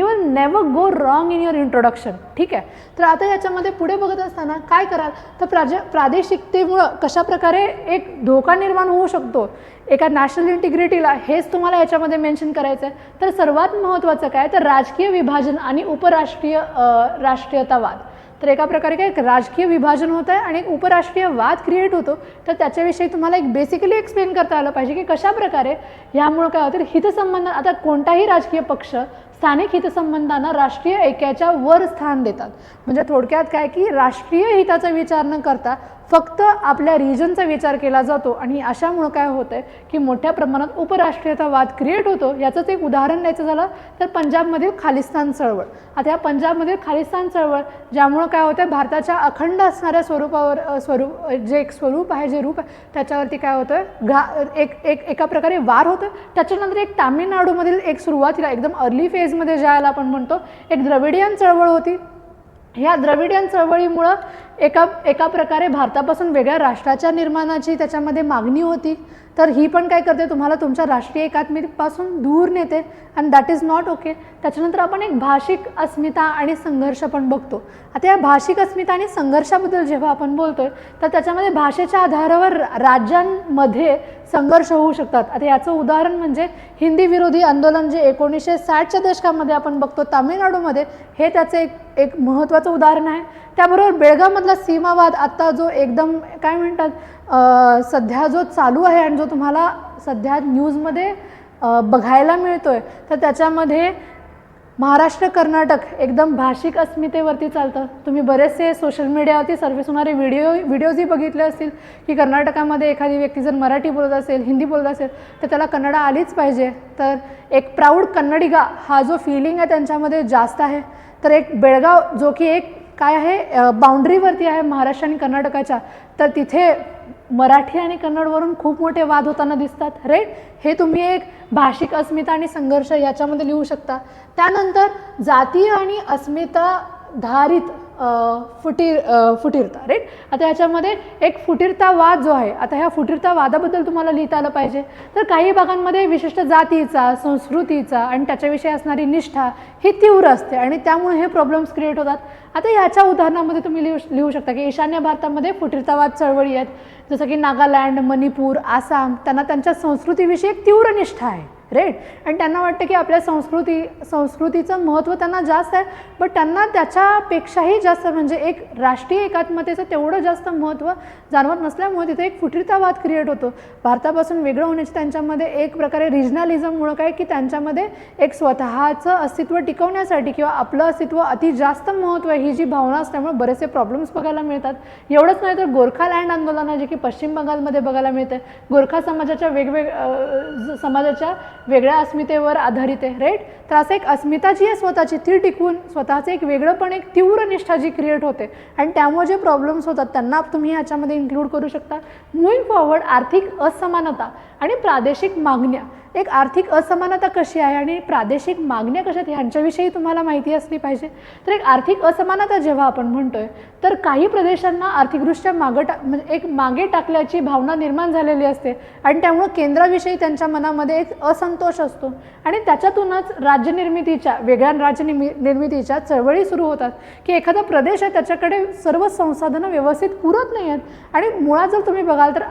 will never go wrong in your introduction. ठीक आहे. तर आता याच्यामध्ये पुढे बघत असताना काय कराल तर प्रादेशिकतेमुळं कशाप्रकारे एक धोका निर्माण होऊ शकतो एका नॅशनल इंटिग्रिटीला, हेच तुम्हाला याच्यामध्ये मेन्शन करायचं आहे. तर सर्वात महत्त्वाचं काय तर राजकीय विभाजन आणि राष्ट्रीयतावाद. तर एका प्रकारे काय एक राजकीय विभाजन होतं आहे आणि एक उपराष्ट्रीय वाद क्रिएट होतो. तर त्याच्याविषयी तुम्हाला एक बेसिकली एक्सप्लेन करता आलं पाहिजे की कशा प्रकारे ह्यामुळं काय होतं, हितसंबंध आता कोणताही राजकीय पक्ष स्थानिक हितसंबंधांना राष्ट्रीय ऐक्याच्या वर स्थान देतात. म्हणजे थोडक्यात काय की राष्ट्रीय हिताचा विचार न करता फक्त आपल्या रिजनचा विचार केला जातो आणि अशामुळं काय होतं आहे की मोठ्या प्रमाणात उपराष्ट्रीयता वाद क्रिएट होतो. याचंच एक उदाहरण द्यायचं झालं तर पंजाबमधील खालिस्तान चळवळ. आता या पंजाबमधील खालिस्तान चळवळ ज्यामुळं काय होतं आहे, भारताच्या अखंड असणाऱ्या स्वरूपावर जे एक स्वरूप आहे, जे रूप आहे त्याच्यावरती काय होतं आहे एका प्रकारे वार होतं. त्याच्यानंतर एक तामिळनाडूमधील एक सुरुवातीला एकदम अर्ली फेजमध्ये ज्याला आपण म्हणतो एक द्रविडियन चळवळ होती. ह्या द्रविडियन चळवळीमुळं एका प्रकारे भारतापासून वेगळ्या राष्ट्राच्या निर्माणाची त्याच्यामध्ये मागणी होती. तर ही पण काय करते, तुम्हाला तुमच्या राष्ट्रीय एकात्मतेपासून दूर नेते आणि दॅट इज नॉट ओके. त्याच्यानंतर आपण एक भाषिक अस्मिता आणि संघर्ष पण बघतो. आता या भाषिक अस्मिता आणि संघर्षाबद्दल जेव्हा आपण बोलतोय तर त्याच्यामध्ये भाषेच्या आधारावर राज्यांमध्ये संघर्ष होऊ शकतात. आता याचं उदाहरण म्हणजे हिंदी विरोधी आंदोलन जे 1960च्या दशकामध्ये आपण बघतो तामिळनाडूमध्ये, हे त्याचं एक महत्त्वाचं उदाहरण आहे. त्याबरोबर बेळगावमधला सीमावाद आत्ता जो एकदम काय म्हणतात सध्या जो चालू आहे आणि जो तुम्हाला सध्या न्यूजमध्ये बघायला मिळतोय, तर त्याच्यामध्ये महाराष्ट्र कर्नाटक एकदम भाषिक अस्मितेवरती चालतं. तुम्ही बरेचसे सोशल मीडियावरती सर्फेस होणारे व्हिडिओजही बघितले असतील की कर्नाटकामध्ये एखादी व्यक्ती जर मराठी बोलत असेल, हिंदी बोलत असेल तर त्याला कन्नड आलीच पाहिजे. तर एक प्राऊड कन्नडिगा हा जो फिलिंग आहे त्यांच्यामध्ये जास्त आहे. तर एक बेळगाव जो की एक काय आहे बाउंड्रीवरती आहे महाराष्ट्र आणि कर्नाटकाच्या, तर तिथे मराठी आणि कन्नडवरून खूप मोठे वाद होताना दिसतात. राईट, हे तुम्ही एक भाषिक अस्मिता आणि संघर्ष याच्यामध्ये लिहू शकता. त्यानंतर जातीय आणि अस्मिताधारित फुटीरता. राईट, आता याच्यामध्ये एक फुटीरतावाद जो आहे, आता ह्या फुटीरतावादाबद्दल तुम्हाला लिहिता आलं पाहिजे. तर काही भागांमध्ये विशिष्ट जातीचा, संस्कृतीचा आणि त्याच्याविषयी असणारी निष्ठा ही तीव्र असते आणि त्यामुळे हे प्रॉब्लेम्स क्रिएट होतात. आता याच्या उदाहरणामध्ये तुम्ही लिहू शकता की ईशान्य भारतामध्ये फुटीरतावाद चळवळी आहेत, जसं की नागालँड, मणिपूर, आसाम. त्यांना त्यांच्या संस्कृतीविषयी एक तीव्र निष्ठा आहे. राईट, आणि त्यांना वाटतं की आपल्या संस्कृतीचं महत्त्व त्यांना जास्त आहे, बट त्यांना त्याच्यापेक्षाही जास्त म्हणजे एक राष्ट्रीय एकात्मतेचं तेवढं जास्त महत्त्व जाणवत नसल्यामुळे तिथे एक फुटीरतावाद क्रिएट होतो. भारतापासून वेगळं होण्याची त्यांच्यामध्ये एक प्रकारे रिजनलिझममुळं काय की त्यांच्यामध्ये एक स्वतःचं अस्तित्व टिकवण्यासाठी किंवा आपलं अस्तित्व अति जास्त महत्त्व आहे ही जी भावना असल्यामुळे बरेचसे प्रॉब्लेम्स बघायला मिळतात. एवढंच नाही तर गोरखालँड आंदोलन जे की पश्चिम बंगालमध्ये बघायला मिळतं. गोरखा समाजाच्या समाजाच्या वेगळ्या अस्मितेवर आधारित आहे. राईट, तर असं एक अस्मिता जी आहे स्वतःची ती टिकवून स्वतःचं एक वेगळं पण एक तीव्र निष्ठा जी क्रिएट होते आणि त्यामुळे जे प्रॉब्लेम्स होतात त्यांना तुम्ही ह्याच्यामध्ये इन्क्लूड करू शकता. मूव्हिंग फॉरवर्ड, आर्थिक असमानता आणि प्रादेशिक मागण्या. एक आर्थिक असमानता कशी आहे आणि प्रादेशिक मागण्या कशा आहेत ह्यांच्याविषयी तुम्हाला माहिती असली पाहिजे. तर एक आर्थिक असमानता जेव्हा आपण म्हणतोय तर काही प्रदेशांना आर्थिकदृष्ट्या म्हणजे एक मागे टाकल्याची भावना निर्माण झालेली असते आणि त्यामुळे केंद्राविषयी त्यांच्या मनामध्ये एक असंतोष असतो आणि त्याच्यातूनच वेगळ्या राज्यनिर्मितीच्या चळवळी सुरू होतात की एखादा प्रदेश आहे त्याच्याकडे सर्व संसाधनं व्यवस्थित पुरत नाही आहेत आणि मुळात जर तुम्ही बघाल तर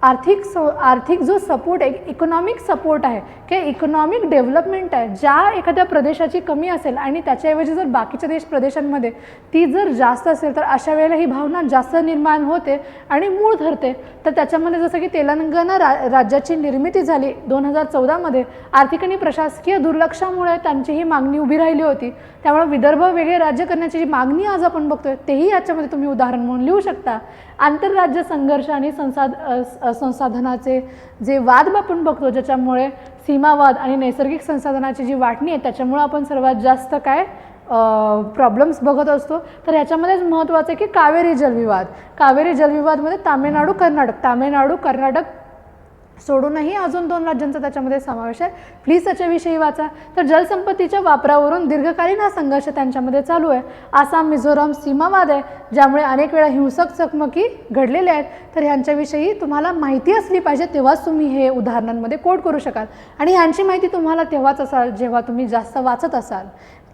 आर्थिक जो सपोर्ट आहे, इकॉनॉमिक सपोर्ट आहे किंवा इकॉनॉमिक डेव्हलपमेंट आहे, ज्या एखाद्या प्रदेशाची कमी असेल आणि त्याच्याऐवजी जर बाकीच्या प्रदेशांमध्ये ती जर जास्त असेल तर अशा वेळेला ही भावना जास्त निर्माण होते आणि मूळ धरते. तर त्याच्यामध्ये जसं की तेलंगणा राज्याची निर्मिती झाली 2014मध्ये आर्थिक आणि प्रशासकीय दुर्लक्षामुळे त्यांची ही मागणी उभी राहिली होती. त्यामुळे विदर्भ वेगळे राज्य करण्याची जी मागणी आज आपण बघतोय तेही याच्यामध्ये तुम्ही उदाहरण म्हणून लिहू शकता. आंतरराज्य संघर्ष आणि संसाधनाचे जे वाद आपण बघतो ज्याच्यामुळे सीमावाद आणि नैसर्गिक संसाधनाची जी वाटणी आहे त्याच्यामुळे आपण सर्वात जास्त काय प्रॉब्लेम्स बघत असतो. तर ह्याच्यामध्येच महत्त्वाचं आहे की कावेरी जलविवादमध्ये तामिळनाडू कर्नाटक सोडूनही अजून 2 राज्यांचा त्याच्यामध्ये समावेश आहे. प्लीज त्याच्याविषयी वाचा. तर जलसंपत्तीच्या वापरावरून दीर्घकालीन हा संघर्ष त्यांच्यामध्ये चालू आहे. आसाम मिझोराम सीमावाद आहे ज्यामुळे अनेक वेळा हिंसक चकमकी घडलेल्या आहेत. तर ह्यांच्याविषयी तुम्हाला माहिती असली पाहिजे तेव्हाच तुम्ही हे उदाहरणांमध्ये कोट करू शकाल आणि ह्यांची माहिती तुम्हाला तेव्हाच असाल जेव्हा तुम्ही जास्त वाचत असाल.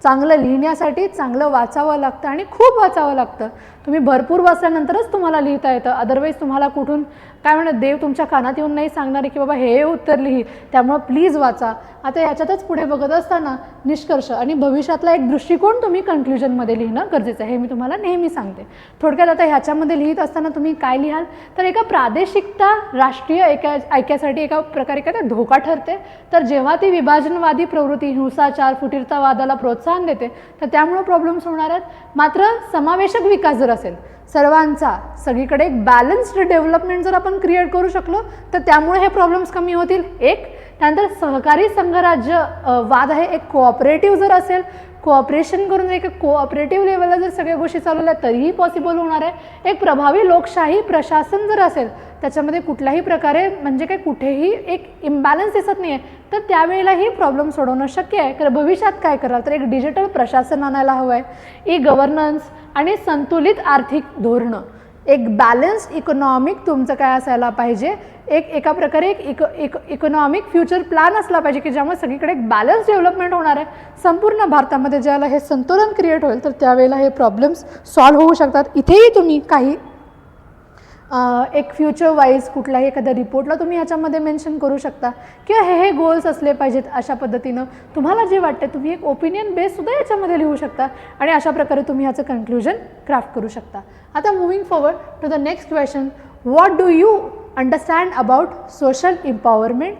चांगलं लिहिण्यासाठी चांगलं वाचावं लागतं आणि खूप वाचावं लागतं. तुम्ही भरपूर वाचल्यानंतरच तुम्हाला लिहिता येतं. अदरवाईज तुम्हाला कुठून काय म्हणत, देव तुमच्या कानात येऊन नाही सांगणार आहे की बाबा हे उत्तर लिही, त्यामुळं प्लीज वाचा. आता ह्याच्यातच पुढे बघत असताना निष्कर्ष आणि भविष्यातला एक दृष्टिकोन तुम्ही कन्क्ल्युजनमध्ये लिहिणं गरजेचं आहे, हे मी तुम्हाला नेहमी सांगते. थोडक्यात आता ह्याच्यामध्ये लिहित असताना तुम्ही काय लिहाल, तर एका प्रादेशिकता राष्ट्रीय ऐक्यासाठी एका प्रकारे काय ते धोका ठरते. तर जेव्हा ती विभाजनवादी प्रवृत्ती, हिंसाचार, फुटीरतावादाला प्रोत्साहन देते, तर त्यामुळं प्रॉब्लेम्स होणार आहेत. मात्र समावेशक विकास जर असेल सर्वांचा, सगळीकडे एक बॅलन्स्ड डेव्हलपमेंट जर आपण क्रिएट करू शकलो, तर त्यामुळे हे प्रॉब्लेम्स कमी होतील. एक त्यानंतर सहकारी संघराज्य वाद आहे, एक कोऑपरेटिव्ह जर असेल, कोऑपरेशन करून एक कोऑपरेटिव्ह लेवलला जर सगळ्या गोष्टी चालवल्या तरीही पॉसिबल होणार आहे. एक प्रभावी लोकशाही प्रशासन जर असेल, त्याच्यामध्ये कुठल्याही प्रकारे म्हणजे काय कुठेही एक इम्बॅलन्स दिसत नाही आहे, तर त्यावेळेलाही प्रॉब्लेम सोडवणं शक्य आहे. तर भविष्यात काय कराल, तर एक डिजिटल प्रशासन आणायला हवं आहे, ई गव्हर्नन्स आणि संतुलित आर्थिक धोरणं, एक बॅलन्स इकॉनॉमिक तुमचं काय असायला पाहिजे, एका प्रकारे एक इकॉनॉमिक फ्युचर प्लॅन असला पाहिजे की ज्यामुळे सगळीकडे एक बॅलन्स डेव्हलपमेंट होणार आहे. संपूर्ण भारतामध्ये ज्याला हे संतुलन क्रिएट होईल, तर त्यावेळेला हे प्रॉब्लेम्स सॉल्व्ह होऊ शकतात. इथेही तुम्ही काही एक फ्युचर वाईज कुठल्याही एखाद्या रिपोर्टला तुम्ही ह्याच्यामध्ये मेन्शन करू शकता किंवा हे गोल्स असले पाहिजेत, अशा पद्धतीनं तुम्हाला जे वाटते तुम्ही एक ओपिनियन बेससुद्धा याच्यामध्ये लिहू शकता आणि अशा प्रकारे तुम्ही ह्याचं कन्क्ल्युजन क्राफ्ट करू शकता. आता moving forward to the next question, what do you understand about social empowerment,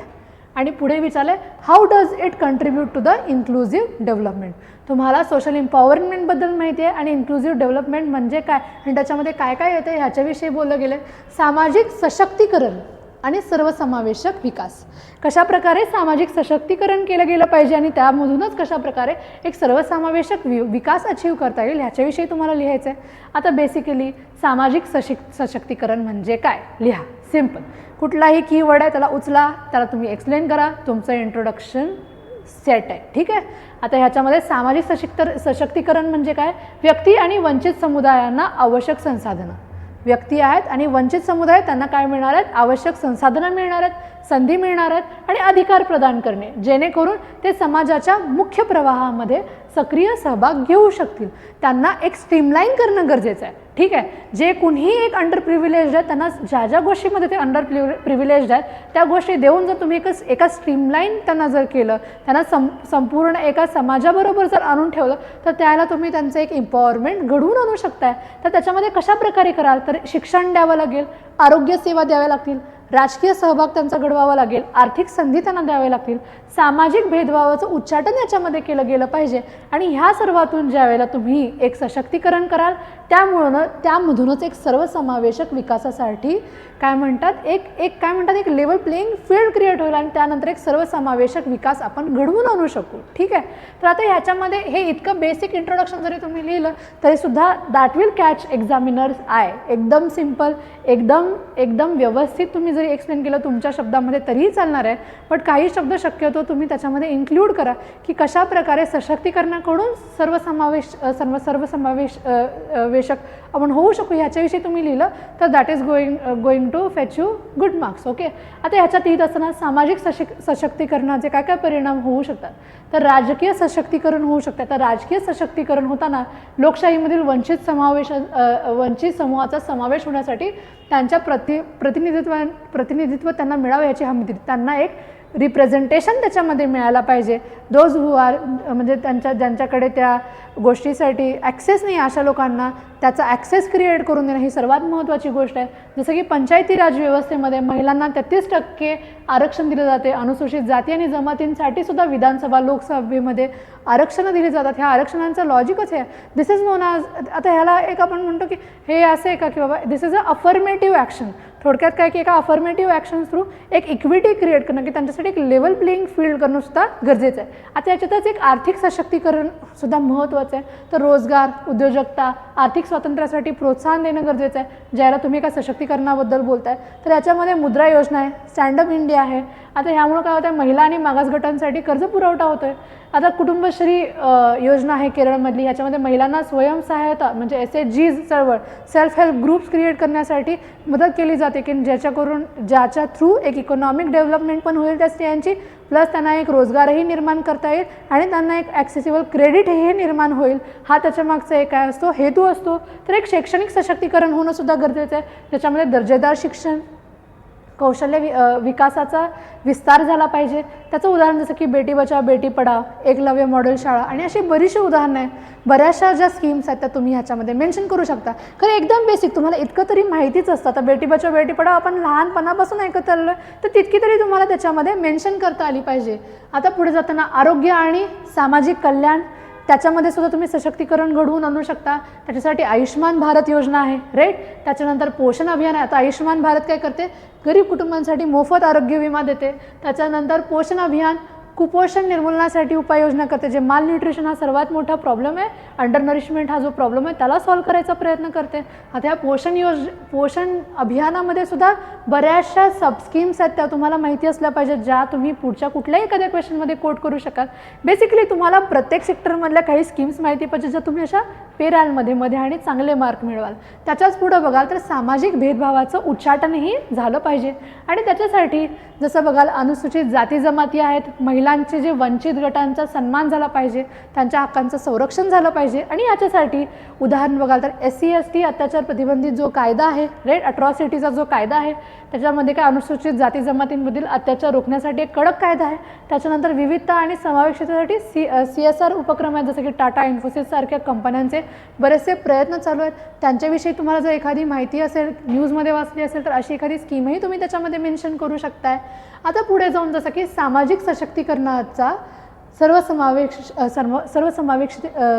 आणि पुढे विचारलं how does it contribute to the inclusive development. तुम्हाला सोशल एम्पॉवरमेंटबद्दल माहिती आहे आणि इन्क्लुझिव्ह डेव्हलपमेंट म्हणजे काय आणि त्याच्यामध्ये काय काय येतं ह्याच्याविषयी बोललं गेलं. सामाजिक सशक्तीकरण आणि सर्वसमावेशक विकास, कशाप्रकारे सामाजिक सशक्तीकरण केलं गेलं पाहिजे आणि त्यामधूनच कशाप्रकारे एक सर्वसमावेशक विकास अचीव करता येईल ह्याच्याविषयी तुम्हाला लिहायचं आहे. आता बेसिकली सामाजिक सशक्तीकरण म्हणजे काय लिहा, सिम्पल. कुठलाही कीवर्ड आहे त्याला उचला, त्याला तुम्ही एक्सप्लेन करा, तुमचं इंट्रोडक्शन सेट आहे. ठीक आहे. आता ह्याच्यामध्ये सामाजिक सशक्तीकरण म्हणजे काय, व्यक्ती आणि वंचित समुदायांना आवश्यक संसाधनं, व्यक्ती आहेत आणि वंचित समुदाय त्यांना काय मिळणार आहेत, आवश्यक संसाधनं मिळणार आहेत, संधी मिळणार आहेत आणि अधिकार प्रदान करणे, जेणेकरून ते समाजाच्या मुख्य प्रवाहामध्ये सक्रिय सहभाग घेऊ शकतील. त्यांना एक स्ट्रीमलाईन करणं गरजेचं आहे. ठीक आहे. जे कुणीही एक अंडर प्रिव्हिलेज्ड आहे त्यांना ज्या ज्या गोष्टीमध्ये ते अंडर प्रिव्हिलेज्ड आहेत त्या गोष्टी देऊन जर तुम्ही एका स्ट्रीमलाईन त्यांना जर केलं, त्यांना संपूर्ण एका समाजाबरोबर जर आणून ठेवलं, तर त्याला तुम्ही त्यांचं एक एम्पॉवरमेंट घडवून आणू शकताय. तर त्याच्यामध्ये कशा प्रकारे कराल, तर शिक्षण द्यावं लागेल, आरोग्य सेवा द्याव्या लागतील, राजकीय सहभाग त्यांचा घडवावा लागेल, आर्थिक संधी त्यांना द्यावे लागतील, सामाजिक भेदभावाचं उच्चाटन याच्यामध्ये केलं गेलं पाहिजे. आणि ह्या सर्वातून ज्या वेळेला तुम्ही एक सशक्तीकरण कराल, त्यामधूनच एक सर्वसमावेशक विकासासाठी काय म्हणतात एक लेवल प्लेइंग फील्ड क्रिएट होईल आणि त्यानंतर एक सर्वसमावेशक विकास आपण घडवून आणू शकू. ठीक आहे. तर आता ह्याच्यामध्ये हे इतकं बेसिक इंट्रोडक्शन जरी तुम्ही लिहिलं तरीसुद्धा दॅट विल कॅच एक्झामिनर्स आय. एकदम सिम्पल, एकदम व्यवस्थित तुम्ही जरी एक्सप्लेन केलं तुमच्या शब्दामध्ये तरीही चालणार आहे. बट काही शब्द शक्यतो तुम्ही त्याच्यामध्ये इन्क्लूड करा की कशा प्रकारे सशक्तीकरणाकडून सर्वसमावेशक आपण होऊ शकू ह्याच्याविषयी तुम्ही लिहिलं तर that is going to fetch you good marks. Okay. आता ह्याच्यात लिहित असताना सामाजिक सशक्तीकरणाचे काय काय परिणाम होऊ शकतात, तर राजकीय सशक्तीकरण होऊ शकतात. तर राजकीय सशक्तीकरण होताना लोकशाहीमधील वंचित समूहाचा समावेश होण्यासाठी त्यांच्या प्रतिनिधित्व त्यांना मिळावं याची हमी दिली. त्यांना एक रिप्रेझेंटेशन त्याच्यामध्ये मिळायला पाहिजे. दोज हू आर म्हणजे ज्यांच्याकडे त्या गोष्टीसाठी ॲक्सेस नाही अशा लोकांना त्याचा ॲक्सेस क्रिएट करून देणं ही सर्वात महत्त्वाची गोष्ट आहे. जसं की पंचायती राज व्यवस्थेमध्ये महिलांना 33% आरक्षण दिलं जाते. अनुसूचित जाती आणि जमातींसाठी सुद्धा विधानसभा लोकसभेमध्ये आरक्षणं दिली जातात. ह्या आरक्षणांचं लॉजिकच आहे. दिस इज नोन ॲज, आता ह्याला एक आपण म्हणतो की हे असं आहे का की बाबा दिस इज अ अफर्मेटिव्ह ॲक्शन. थोडक्यात काय की एका अफर्मेटिव्ह ॲक्शन थ्रू एक इक्विटी क्रिएट करणं की त्यांच्यासाठी एक लेवल प्लेइंग फील्ड करणं सुद्धा गरजेचं आहे. आता याच्यातच एक आर्थिक सशक्तीकरण सुद्धा महत्त्वाचं आहे. तर रोजगार, उद्योजकता, आर्थिक स्वातंत्र्यासाठी प्रोत्साहन देणं गरजेचं आहे. ज्याला तुम्ही एका सशक्तीकरणाबद्दल बोलताय तर याच्यामध्ये मुद्रा योजना आहे, स्टँडअप इंडिया आहे. आता ह्यामुळं काय होतं आहे, महिला आणि मागास गटांसाठी कर्ज पुरवठा होतो आहे. आता कुटुंबश्री योजना आहे केरळमधली, ह्याच्यामध्ये महिलांना स्वयंसहायता म्हणजे SHGs चळवळ, सेल्फ हेल्प ग्रुप्स क्रिएट करण्यासाठी मदत केली जाते की ज्याच्या थ्रू एक इकॉनॉमिक डेव्हलपमेंट पण होईल त्या स्त्रियांची, प्लस त्यांना एक रोजगारही निर्माण करता येईल आणि त्यांना एक ॲक्सेसिबल क्रेडिटही निर्माण होईल. हा त्याच्यामागचा एक काय असतो, हेतू असतो. तर एक शैक्षणिक सशक्तीकरण होणं सुद्धा गरजेचं आहे, ज्याच्यामध्ये दर्जेदार शिक्षण, विकासाचा विस्तार झाला पाहिजे. त्याचं उदाहरण जसं की बेटी बचाव बेटी पढाव, एकलव्य मॉडेल शाळा आणि अशी बरीचशी उदाहरणं आहेत. बऱ्याचशा ज्या स्कीम्स आहेत त्या तुम्ही ह्याच्यामध्ये मेन्शन करू शकता. खरं एकदम बेसिक तुम्हाला इतकं तरी माहितीच असतं. आता बेटी बचाव बेटी पढाव आपण लहानपणापासून ऐकत आलेलो आहे, तर तितकी तरी तुम्हाला त्याच्यामध्ये मेन्शन करता आली पाहिजे. आता पुढे जाताना आरोग्य आणि सामाजिक कल्याण, त्याच्यामध्ये सुद्धा तुम्ही सशक्तीकरण घडवून आणू शकता. त्याच्यासाठी आयुष्यमान भारत योजना आहे, राईट. त्याच्यानंतर पोषण अभियान आहे. आता आयुष्यमान भारत काय करते, गरीब कुटुंबांसाठी मोफत आरोग्य विमा देते. त्याच्यानंतर पोषण अभियान कुपोषण निर्मूलनासाठी उपाययोजना करते. जे माल न्यूट्रिशन हा सर्वात मोठा प्रॉब्लेम आहे, अंडर नरिशमेंट हा जो प्रॉब्लेम आहे त्याला सॉल्व्ह करायचा प्रयत्न करते. आता या पोषण अभियानामध्ये सुद्धा बऱ्याचशा सबस्कीम्स आहेत, त्या तुम्हाला माहिती असल्या पाहिजेत, ज्या तुम्ही पुढच्या कुठल्याही एखाद्या क्वेश्चनमध्ये कोट करू शकाल. बेसिकली तुम्हाला प्रत्येक सेक्टरमधल्या काही स्कीम्स माहिती पाहिजे, ज्या तुम्ही अशा पेरालमध्ये आणि चांगले मार्क मिळवाल. त्याच्याच पुढं बघाल तर सामाजिक भेदभावाचं उच्चाटनही झालं पाहिजे. आणि त्याच्यासाठी जसं बघाल अनुसूचित जाती जमाती आहेत, महिलांचे जे वंचित गटांचा सन्मान झाला पाहिजे, त्यांच्या हक्कांचं संरक्षण झालं पाहिजे. आणि याच्यासाठी उदाहरण बघाल तर SC ST अत्याचार प्रतिबंधित जो कायदा आहे, राईट, अट्रॉसिटीचा जो कायदा आहे, त्याच्यामध्ये काय अनुसूचित जाती जमातींमधील अत्याचार रोखण्यासाठी एक कडक कायदा आहे. त्याच्यानंतर विविधता आणि समावेशतेसाठी CSR उपक्रम आहेत, जसं की टाटा इन्फोसिस सारख्या कंपन्यांचे बरेचसे प्रयत्न चालू आहेत. त्यांच्याविषयी तुम्हाला जर एखादी माहिती असेल, न्यूजमध्ये वाचली असेल, तर अशी एखादी स्कीमही तुम्ही त्याच्यामध्ये मेन्शन करू शकताय. आता पुढे जाऊन जसं की सामाजिक सशक्तीकरणाचा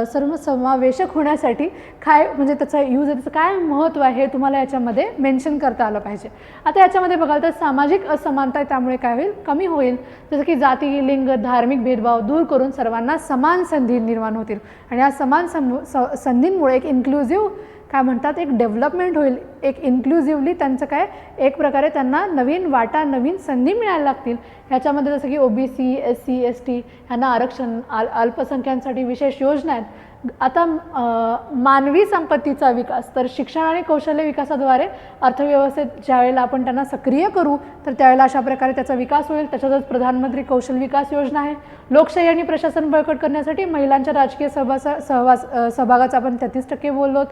सर्वसमावेशक होण्यासाठी काय म्हणजे त्याचा यूज आहे, त्याचं काय महत्त्व आहे हे तुम्हाला याच्यामध्ये मेन्शन करता आलं पाहिजे. आता याच्यामध्ये बघाल तर सामाजिक असमानता त्यामुळे काय होईल, कमी होईल. जसं की जाती, लिंग, धार्मिक भेदभाव दूर करून सर्वांना समान संधी निर्माण होतील. आणि या समान संधींमुळे एक इन्क्लुझिव्ह काय म्हणतात, एक डेव्हलपमेंट होईल. एक इन्क्लुझिव्हली त्यांचं काय, एक प्रकारे त्यांना नवीन वाटा, नवीन संधी मिळायला लागतील. ह्याच्यामध्ये जसं की OBC, SC ST ह्यांना आरक्षण, अल्पसंख्यांसाठी विशेष योजना आहेत. आता मानवी संपत्तीचा विकास, तर शिक्षण आणि कौशल्य विकासाद्वारे अर्थव्यवस्थेत ज्यावेळेला आपण त्यांना सक्रिय करू, तर त्यावेळेला अशा प्रकारे त्याचा विकास होईल. त्याच्यातच प्रधानमंत्री कौशल विकास योजना आहे. लोकशाही आणि प्रशासन बळकट करण्यासाठी महिलांच्या राजकीय सहभागाचा आपण 33% बोललोत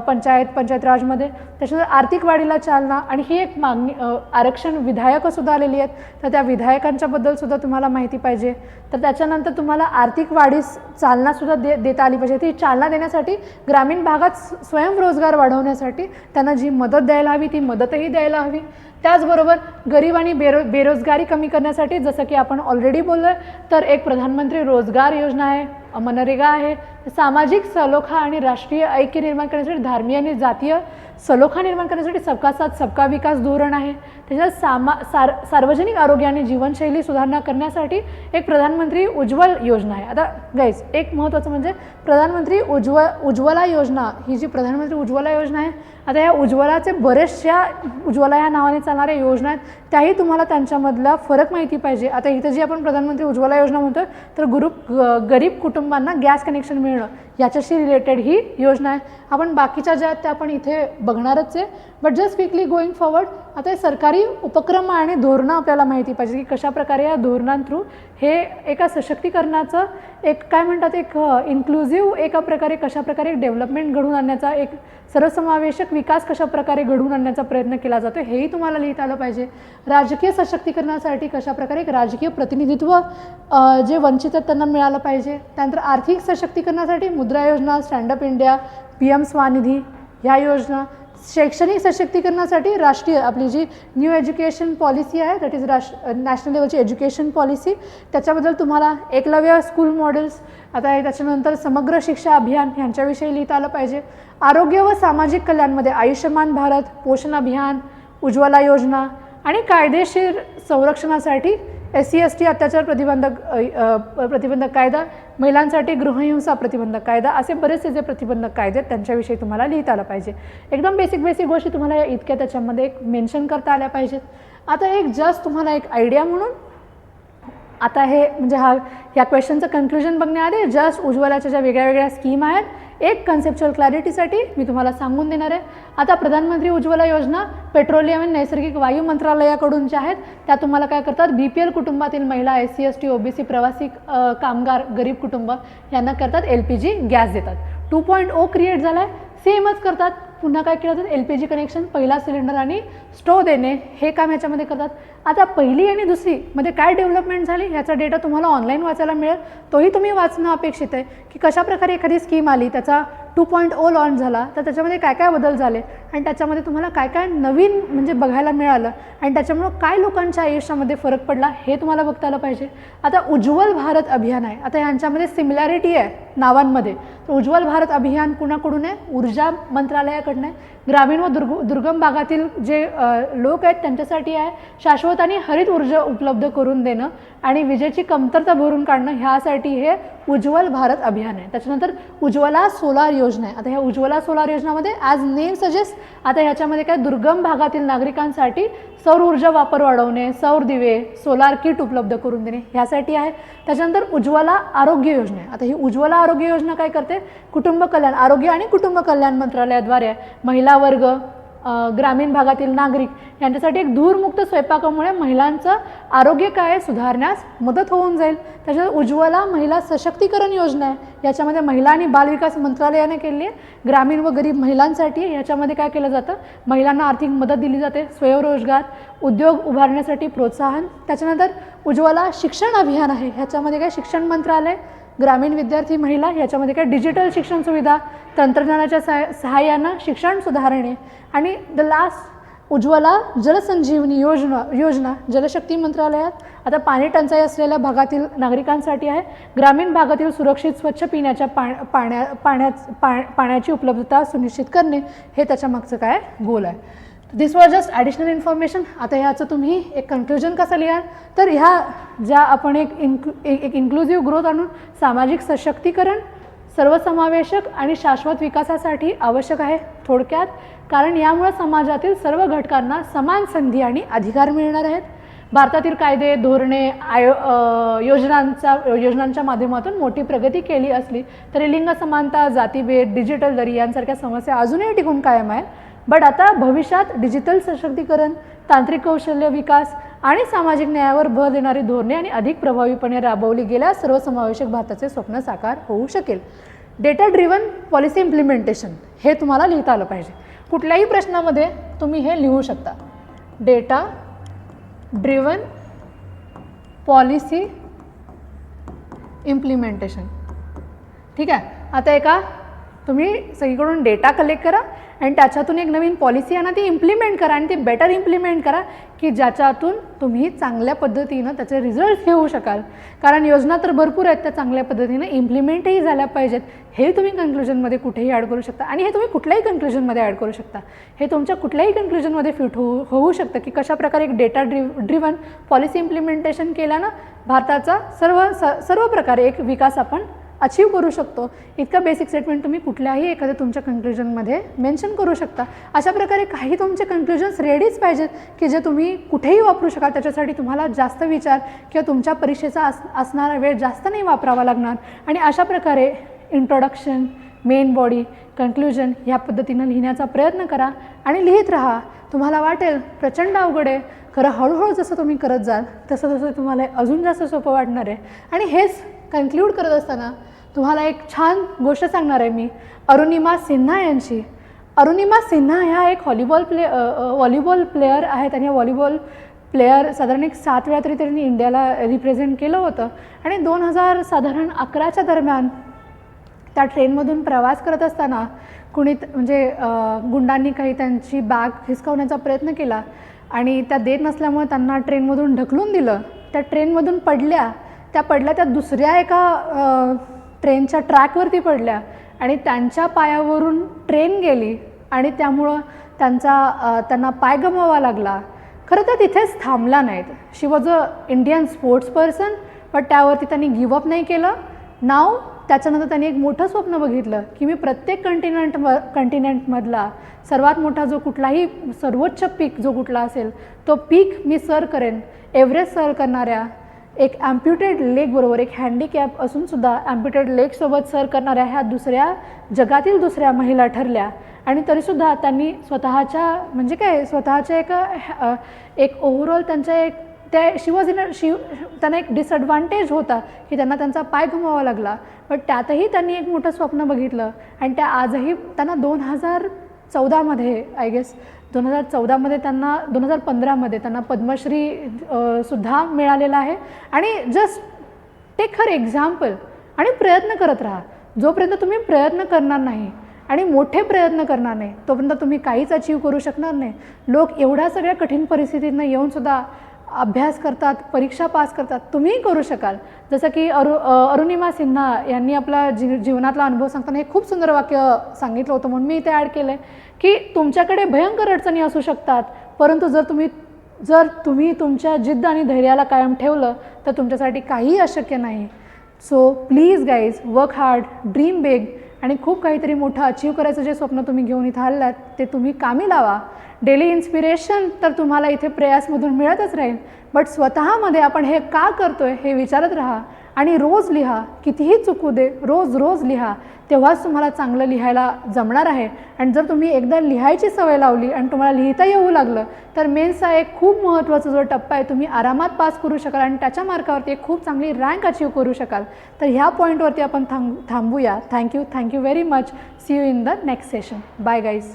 पंचायत राजमध्ये. त्याच्यानंतर आर्थिक वाढीला चालना, आणि ही एक मागणी, आरक्षण विधायकंसुद्धा आलेली आहेत, तर त्या विधायकांच्याबद्दलसुद्धा तुम्हाला माहिती पाहिजे. तर त्याच्यानंतर तुम्हाला आर्थिक वाढीस चालनासुद्धा देता आली पाहिजे. ती चालना देण्यासाठी ग्रामीण भागात स्वयंरोजगार वाढवण्यासाठी त्यांना जी मदत द्यायला हवी ती मदतही द्यायला हवी. त्याचबरोबर गरीब आणि बेरोजगारी कमी करण्यासाठी जसं की आपण ऑलरेडी बोललो आहे, तर एक प्रधानमंत्री रोजगार योजना आहे, मनरेगा आहे. सामाजिक सलोखा आणि राष्ट्रीय ऐक्य निर्माण करण्यासाठी, धार्मिक आणि जातीय सलोखा निर्माण करण्यासाठी सबका साथ सबका विकास धोरण आहे. त्याच्यात सार्वजनिक आरोग्य आणि जीवनशैली सुधारणा करण्यासाठी एक प्रधानमंत्री उज्ज्वल योजना आहे. आता गाईज एक महत्त्वाचं म्हणजे प्रधानमंत्री उज्ज्वला योजना, ही जी प्रधानमंत्री उज्ज्वला योजना आहे, आता या उज्ज्वलाचे बरेचशा उज्ज्वला या नावाने चालणाऱ्या योजना आहेत, त्याही तुम्हाला त्यांच्यामधला फरक माहिती पाहिजे. आता इथं जी आपण प्रधानमंत्री उज्ज्वला योजना म्हणतो, तर गरीब कुटुंबांना गॅस कनेक्शन मिळणं याच्याशी रिलेटेड ही योजना आहे. आपण बाकीच्या ज्या आहेत त्या आपण इथे बघणारच आहे, but just quickly going forward. आता हे सरकारी उपक्रम आणि धोरणं आपल्याला माहिती पाहिजे की कशाप्रकारे या धोरणांथ्रू हे एका सशक्तीकरणाचं एक काय म्हणतात, एक इन्क्लुझिव्ह एका प्रकारे कशाप्रकारे एक डेव्हलपमेंट घडवून आणण्याचा, एक सर्वसमावेशक विकास कशाप्रकारे घडवून आणण्याचा प्रयत्न केला जातो, हेही तुम्हाला लिहिता आलं पाहिजे. राजकीय सशक्तीकरणासाठी कशाप्रकारे एक राजकीय प्रतिनिधित्व जे वंचित आहेत त्यांना मिळालं पाहिजे. त्यानंतर आर्थिक सशक्तीकरणासाठी मुद्रा योजना, स्टँडअप इंडिया, PM स्वनिधी ह्या योजना. शैक्षणिक सशक्तीकरणासाठी राष्ट्रीय आपली जी न्यू एज्युकेशन पॉलिसी आहे, दॅट इज नॅशनल लेवलची एज्युकेशन पॉलिसी, त्याच्याबद्दल तुम्हाला एकलव्य स्कूल मॉडेल्स, आता त्याच्यानंतर समग्र शिक्षा अभियान ह्यांच्याविषयी लिहिता आलं पाहिजे. आरोग्य व सामाजिक कल्याणमध्ये आयुष्यमान भारत, पोषण अभियान, उज्ज्वला योजना आणि कायदेशीर संरक्षणासाठी SC ST अत्याचार प्रतिबंधक कायदा, महिलांसाठी गृहहिंसा प्रतिबंधक कायदा, असे बरेचसे जे प्रतिबंधक कायदे आहेत त्यांच्याविषयी तुम्हाला लिहिता आलं पाहिजे. एकदम बेसिक गोष्टी तुम्हाला या इतक्या त्याच्यामध्ये एक मेन्शन करता आल्या पाहिजेत. आता एक जस्ट तुम्हाला एक आयडिया म्हणून, आता हे म्हणजे ह्या क्वेश्चनचं कन्क्लुजन बघण्याआधी जस्ट उज्ज्वलाच्या ज्या वेगळ्या स्कीम आहेत, एक कन्सेप्च्युअल क्लॅरिटीसाठी मी तुम्हाला सांगून देणार आहे. आता प्रधानमंत्री उज्ज्वला योजना पेट्रोलियम आणि नैसर्गिक वायू मंत्रालयाकडून ज्या आहेत त्या तुम्हाला काय करतात, BPL कुटुंबातील महिला, SC ST OBC प्रवासी कामगार, गरीब कुटुंब यांना करतात LPG गॅस देतात. 2.0 क्रिएट झाला आहे, सेमच करतात. पुन्हा काय केलं जातं, LPG कनेक्शन पहिला सिलेंडर आणि स्टो देणे हे काम ह्याच्यामध्ये करतात. आता पहिली आणि दुसरीमध्ये काय डेव्हलपमेंट झाली ह्याचा डेटा तुम्हाला ऑनलाईन वाचायला मिळेल, तोही तुम्ही वाचणं अपेक्षित आहे की कशाप्रकारे एखादी स्कीम आली, त्याचा 2.0 लॉन्च झाला तर त्याच्यामध्ये काय काय बदल झाले आणि त्याच्यामध्ये तुम्हाला काय काय नवीन म्हणजे बघायला मिळालं आणि त्याच्यामुळं काय लोकांच्या आयुष्यामध्ये फरक पडला हे तुम्हाला बघता आलं पाहिजे. आता उज्ज्वल भारत अभियान आहे, आता ह्यांच्यामध्ये सिमिलॅरिटी आहे नावांमध्ये. तर उज्ज्वल भारत अभियान कुणाकडून आहे? ऊर्जा मंत्रालयाकडून आहे. ग्रामीण व दुर्गम भागातील जे लोक आहेत त्यांच्यासाठी आहे. शाश्वत आणि हरित ऊर्जा उपलब्ध करून देणं आणि विजेची कमतरता भरून काढणं ह्यासाठी हे उज्ज्वल भारत अभियान आहे. त्याच्यानंतर उज्ज्वला सोलार योजना आहे. आता ह्या उज्ज्वला सोलार योजनामध्ये ॲज नेम सजेस्ट आता ह्याच्यामध्ये काय दुर्गम भागातील नागरिकांसाठी सौर ऊर्जा वापर वाढवणे, सौर दिवे, सोलार किट उपलब्ध करून देणे ह्यासाठी आहे. त्याच्यानंतर उज्ज्वला आरोग्य योजना आहे. आता ही उज्ज्वला आरोग्य योजना काय करते? कुटुंब कल्याण, आरोग्य आणि कुटुंब कल्याण मंत्रालयाद्वारे महिला वर्ग, ग्रामीण भागातील नागरिक यांच्यासाठी एक धूरमुक्त स्वयंपाकामुळे महिलांचं आरोग्य काय सुधारण्यास मदत होऊन जाईल. त्याच्यात उज्ज्वला महिला सशक्तीकरण योजना आहे. याच्यामध्ये महिला आणि बालविकास मंत्रालयाने केली आहे. ग्रामीण व गरीब महिलांसाठी ह्याच्यामध्ये काय केलं जातं? महिलांना आर्थिक मदत दिली जाते, स्वयंरोजगार, उद्योग उभारण्यासाठी प्रोत्साहन. त्याच्यानंतर उज्ज्वला शिक्षण अभियान आहे. ह्याच्यामध्ये काय शिक्षण मंत्रालय, ग्रामीण विद्यार्थी महिला ह्याच्यामध्ये काय डिजिटल शिक्षण सुविधा, तंत्रज्ञानाच्या सहाय्यानं शिक्षण सुधारणे. आणि द लास्ट उज्ज्वला जलसंजीवनी योजना जलशक्ती मंत्रालयात आता पाणी टंचाई असलेल्या भागातील नागरिकांसाठी आहे. ग्रामीण भागातील सुरक्षित स्वच्छ पिण्याच्या पाण्याची उपलब्धता सुनिश्चित करणे हे त्याच्या मागचं काय गोल आहे. दिस वॉज जस्ट ॲडिशनल इन्फॉर्मेशन. आता ह्याचं तुम्ही एक कन्क्लुजन कसं लिहाल? तर ह्या ज्या आपण एक इन्क्लुझिव्ह ग्रोथ आणून सामाजिक सशक्तीकरण, सर्वसमावेशक आणि शाश्वत विकासासाठी आवश्यक आहे थोडक्यात, कारण यामुळे समाजातील सर्व घटकांना समान संधी आणि अधिकार मिळणार आहेत. भारतातील कायदे, धोरणे, योजनांच्या माध्यमातून मोठी प्रगती केली असली तरी लिंग समानता, जातीभेद, डिजिटल दरी यांसारख्या समस्या अजूनही टिकून कायम आहेत. बट आता भविष्यात डिजिटल सशक्तीकरण, तांत्रिक कौशल्य विकास आणि सामाजिक न्यायावर भर देणारी धोरणे आणि अधिक प्रभावीपणे राबवली गेल्यास सर्वसमावेशक भारताचे स्वप्न साकार होऊ शकेल. डेटा ड्रिव्हन पॉलिसी इम्प्लिमेंटेशन हे तुम्हाला लिहिता आलं पाहिजे. कुठल्याही प्रश्नामध्ये तुम्ही हे लिहू शकता. Data driven policy implementation. ठीक आहे. आता एका तुम्ही सगळीकडून डेटा कलेक्ट करा आणि त्याच्यातून एक नवीन पॉलिसी आणा, ती इम्प्लिमेंट करा आणि ती बेटर इम्प्लिमेंट करा की ज्याच्यातून तुम्ही चांगल्या पद्धतीनं त्याचे रिझल्ट घेऊ शकाल. कारण योजना तर भरपूर आहेत, त्या चांगल्या पद्धतीनं इम्प्लिमेंटही झाल्या पाहिजेत. हे तुम्ही कन्क्लुजनमध्ये कुठेही ॲड करू शकता आणि हे तुम्ही कुठल्याही कन्क्लुजनमध्ये ॲड करू शकता. हे तुमच्या कुठल्याही कन्क्लुजनमध्ये फिट होऊ शकतं की कशाप्रकारे एक डेटा ड्रिव्हन पॉलिसी इम्प्लिमेंटेशन केल्यानं भारताचा सर्व प्रकारे एक विकास आपण अचीव करू शकतो. इतकं बेसिक स्टेटमेंट तुम्ही कुठल्याही एखाद्या तुमच्या कन्क्लुजनमध्ये मेन्शन करू शकता. अशा प्रकारे काही तुमचे कन्क्लुजन्स रेडीच पाहिजेत की जे तुम्ही कुठेही वापरू शकाल. त्याच्यासाठी तुम्हाला जास्त विचार किंवा तुमच्या परीक्षेचा असणारा वेळ जास्त नाही वापरावा लागणार. आणि अशा प्रकारे इंट्रोडक्शन, मेन बॉडी, कन्क्लुजन ह्या पद्धतीनं लिहिण्याचा प्रयत्न करा आणि लिहित राहा. तुम्हाला वाटेल प्रचंड अवघड आहे, खरं हळूहळू जसं तुम्ही करत जाल तसं तसं तुम्हाला अजून जास्त सोपं वाटणार आहे. आणि हेच कन्क्लूड करत असताना तुम्हाला एक छान गोष्ट सांगणार आहे मी अरुणिमा सिन्हा यांची. अरुणिमा सिन्हा ह्या एक व्हॉलीबॉल प्लेयर आहेत आणि व्हॉलीबॉल प्लेयर साधारण एक 7 वेळा तरी त्यांनी इंडियाला रिप्रेझेंट केलं होतं. आणि 2011च्या दरम्यान त्या ट्रेनमधून प्रवास करत असताना कुणी म्हणजे गुंडांनी काही त्यांची बॅग हिसकावण्याचा प्रयत्न केला आणि त्या देत नसल्यामुळे त्यांना ट्रेनमधून ढकलून दिलं. त्या ट्रेनमधून पडल्या त्या दुसऱ्या एका ट्रेनच्या ट्रॅकवरती पडल्या आणि त्यांच्या पायावरून ट्रेन गेली आणि त्यामुळं त्यांना पाय गमवावा लागला. खरं तर तिथेच थांबला नाहीत. She was a Indian sports person, but त्यावरती त्यांनी गिवअप नाही केलं. नाव त्याच्यानंतर त्यांनी एक मोठं स्वप्न बघितलं की मी प्रत्येक कंटिनेंटमधला सर्वात मोठा जो कुठलाही सर्वोच्च पीक जो कुठला असेल तो पीक मी सर करेन. एव्हरेस्ट सर करणाऱ्या एक ॲम्प्युटेड लेगबरोबर, एक हँडिकॅप असूनसुद्धा ॲम्प्युटेड लेगसोबत सर करणाऱ्या ह्या जगातील दुसऱ्या महिला ठरल्या. आणि तरीसुद्धा त्यांनी स्वतःच्या एक ओव्हरऑल त्यांना एक डिसएडव्हान्टेज होता की त्यांना त्यांचा पाय गमवावा लागला. बट त्यातही त्यांनी एक मोठं स्वप्न बघितलं आणि त्या आजही त्यांना 2014मध्ये आय गेस 2014मध्ये त्यांना 2015मध्ये त्यांना पद्मश्री सुद्धा मिळालेला आहे. आणि जस्ट टेक हर एक्झाम्पल आणि प्रयत्न करत राहा. जोपर्यंत तुम्ही प्रयत्न करणार नाही आणि मोठे प्रयत्न करणार नाही तोपर्यंत तुम्ही काहीच अचीव करू शकणार नाही. लोक एवढ्या सगळ्या कठीण परिस्थितीतनं येऊनसुद्धा अभ्यास करतात, परीक्षा पास करतात, तुम्हीही करू शकाल. जसं की अरुणिमा सिन्हा यांनी आपला जीवनातला अनुभव सांगताना हे खूप सुंदर वाक्य सांगितलं होतं, म्हणून मी इथे ॲड केलं आहे की तुमच्याकडे भयंकर अडचणी असू शकतात, परंतु जर तुम्ही तुमच्या जिद्द आणि धैर्याला कायम ठेवलं तर तुमच्यासाठी काहीही अशक्य नाही. So please guys, work hard, dream big आणि खूप काहीतरी मोठं अचीव करायचं जे स्वप्न तुम्ही घेऊन इथं आलात ते तुम्ही कामी लावा. डेली इन्स्पिरेशन तर तुम्हाला इथे प्रयासमधून मिळतच राहील, बट स्वतःमध्ये आपण हे का करतोय हे विचारत राहा आणि रोज लिहा. कितीही चुकू दे, रोज लिहा, तेव्हाच तुम्हाला चांगलं लिहायला जमणार आहे. आणि जर तुम्ही एकदा लिहायची सवय लावली आणि तुम्हाला लिहिता येऊ लागलं तर मेन्सचा एक खूप महत्त्वाचा जो टप्पा आहे तुम्ही आरामात पास करू शकाल आणि त्याच्या मार्कावरती एक खूप चांगली रँक अचीव करू शकाल. तर ह्या पॉईंटवरती आपण थांबूया. Thank you very much. See you in the next session. Bye guys.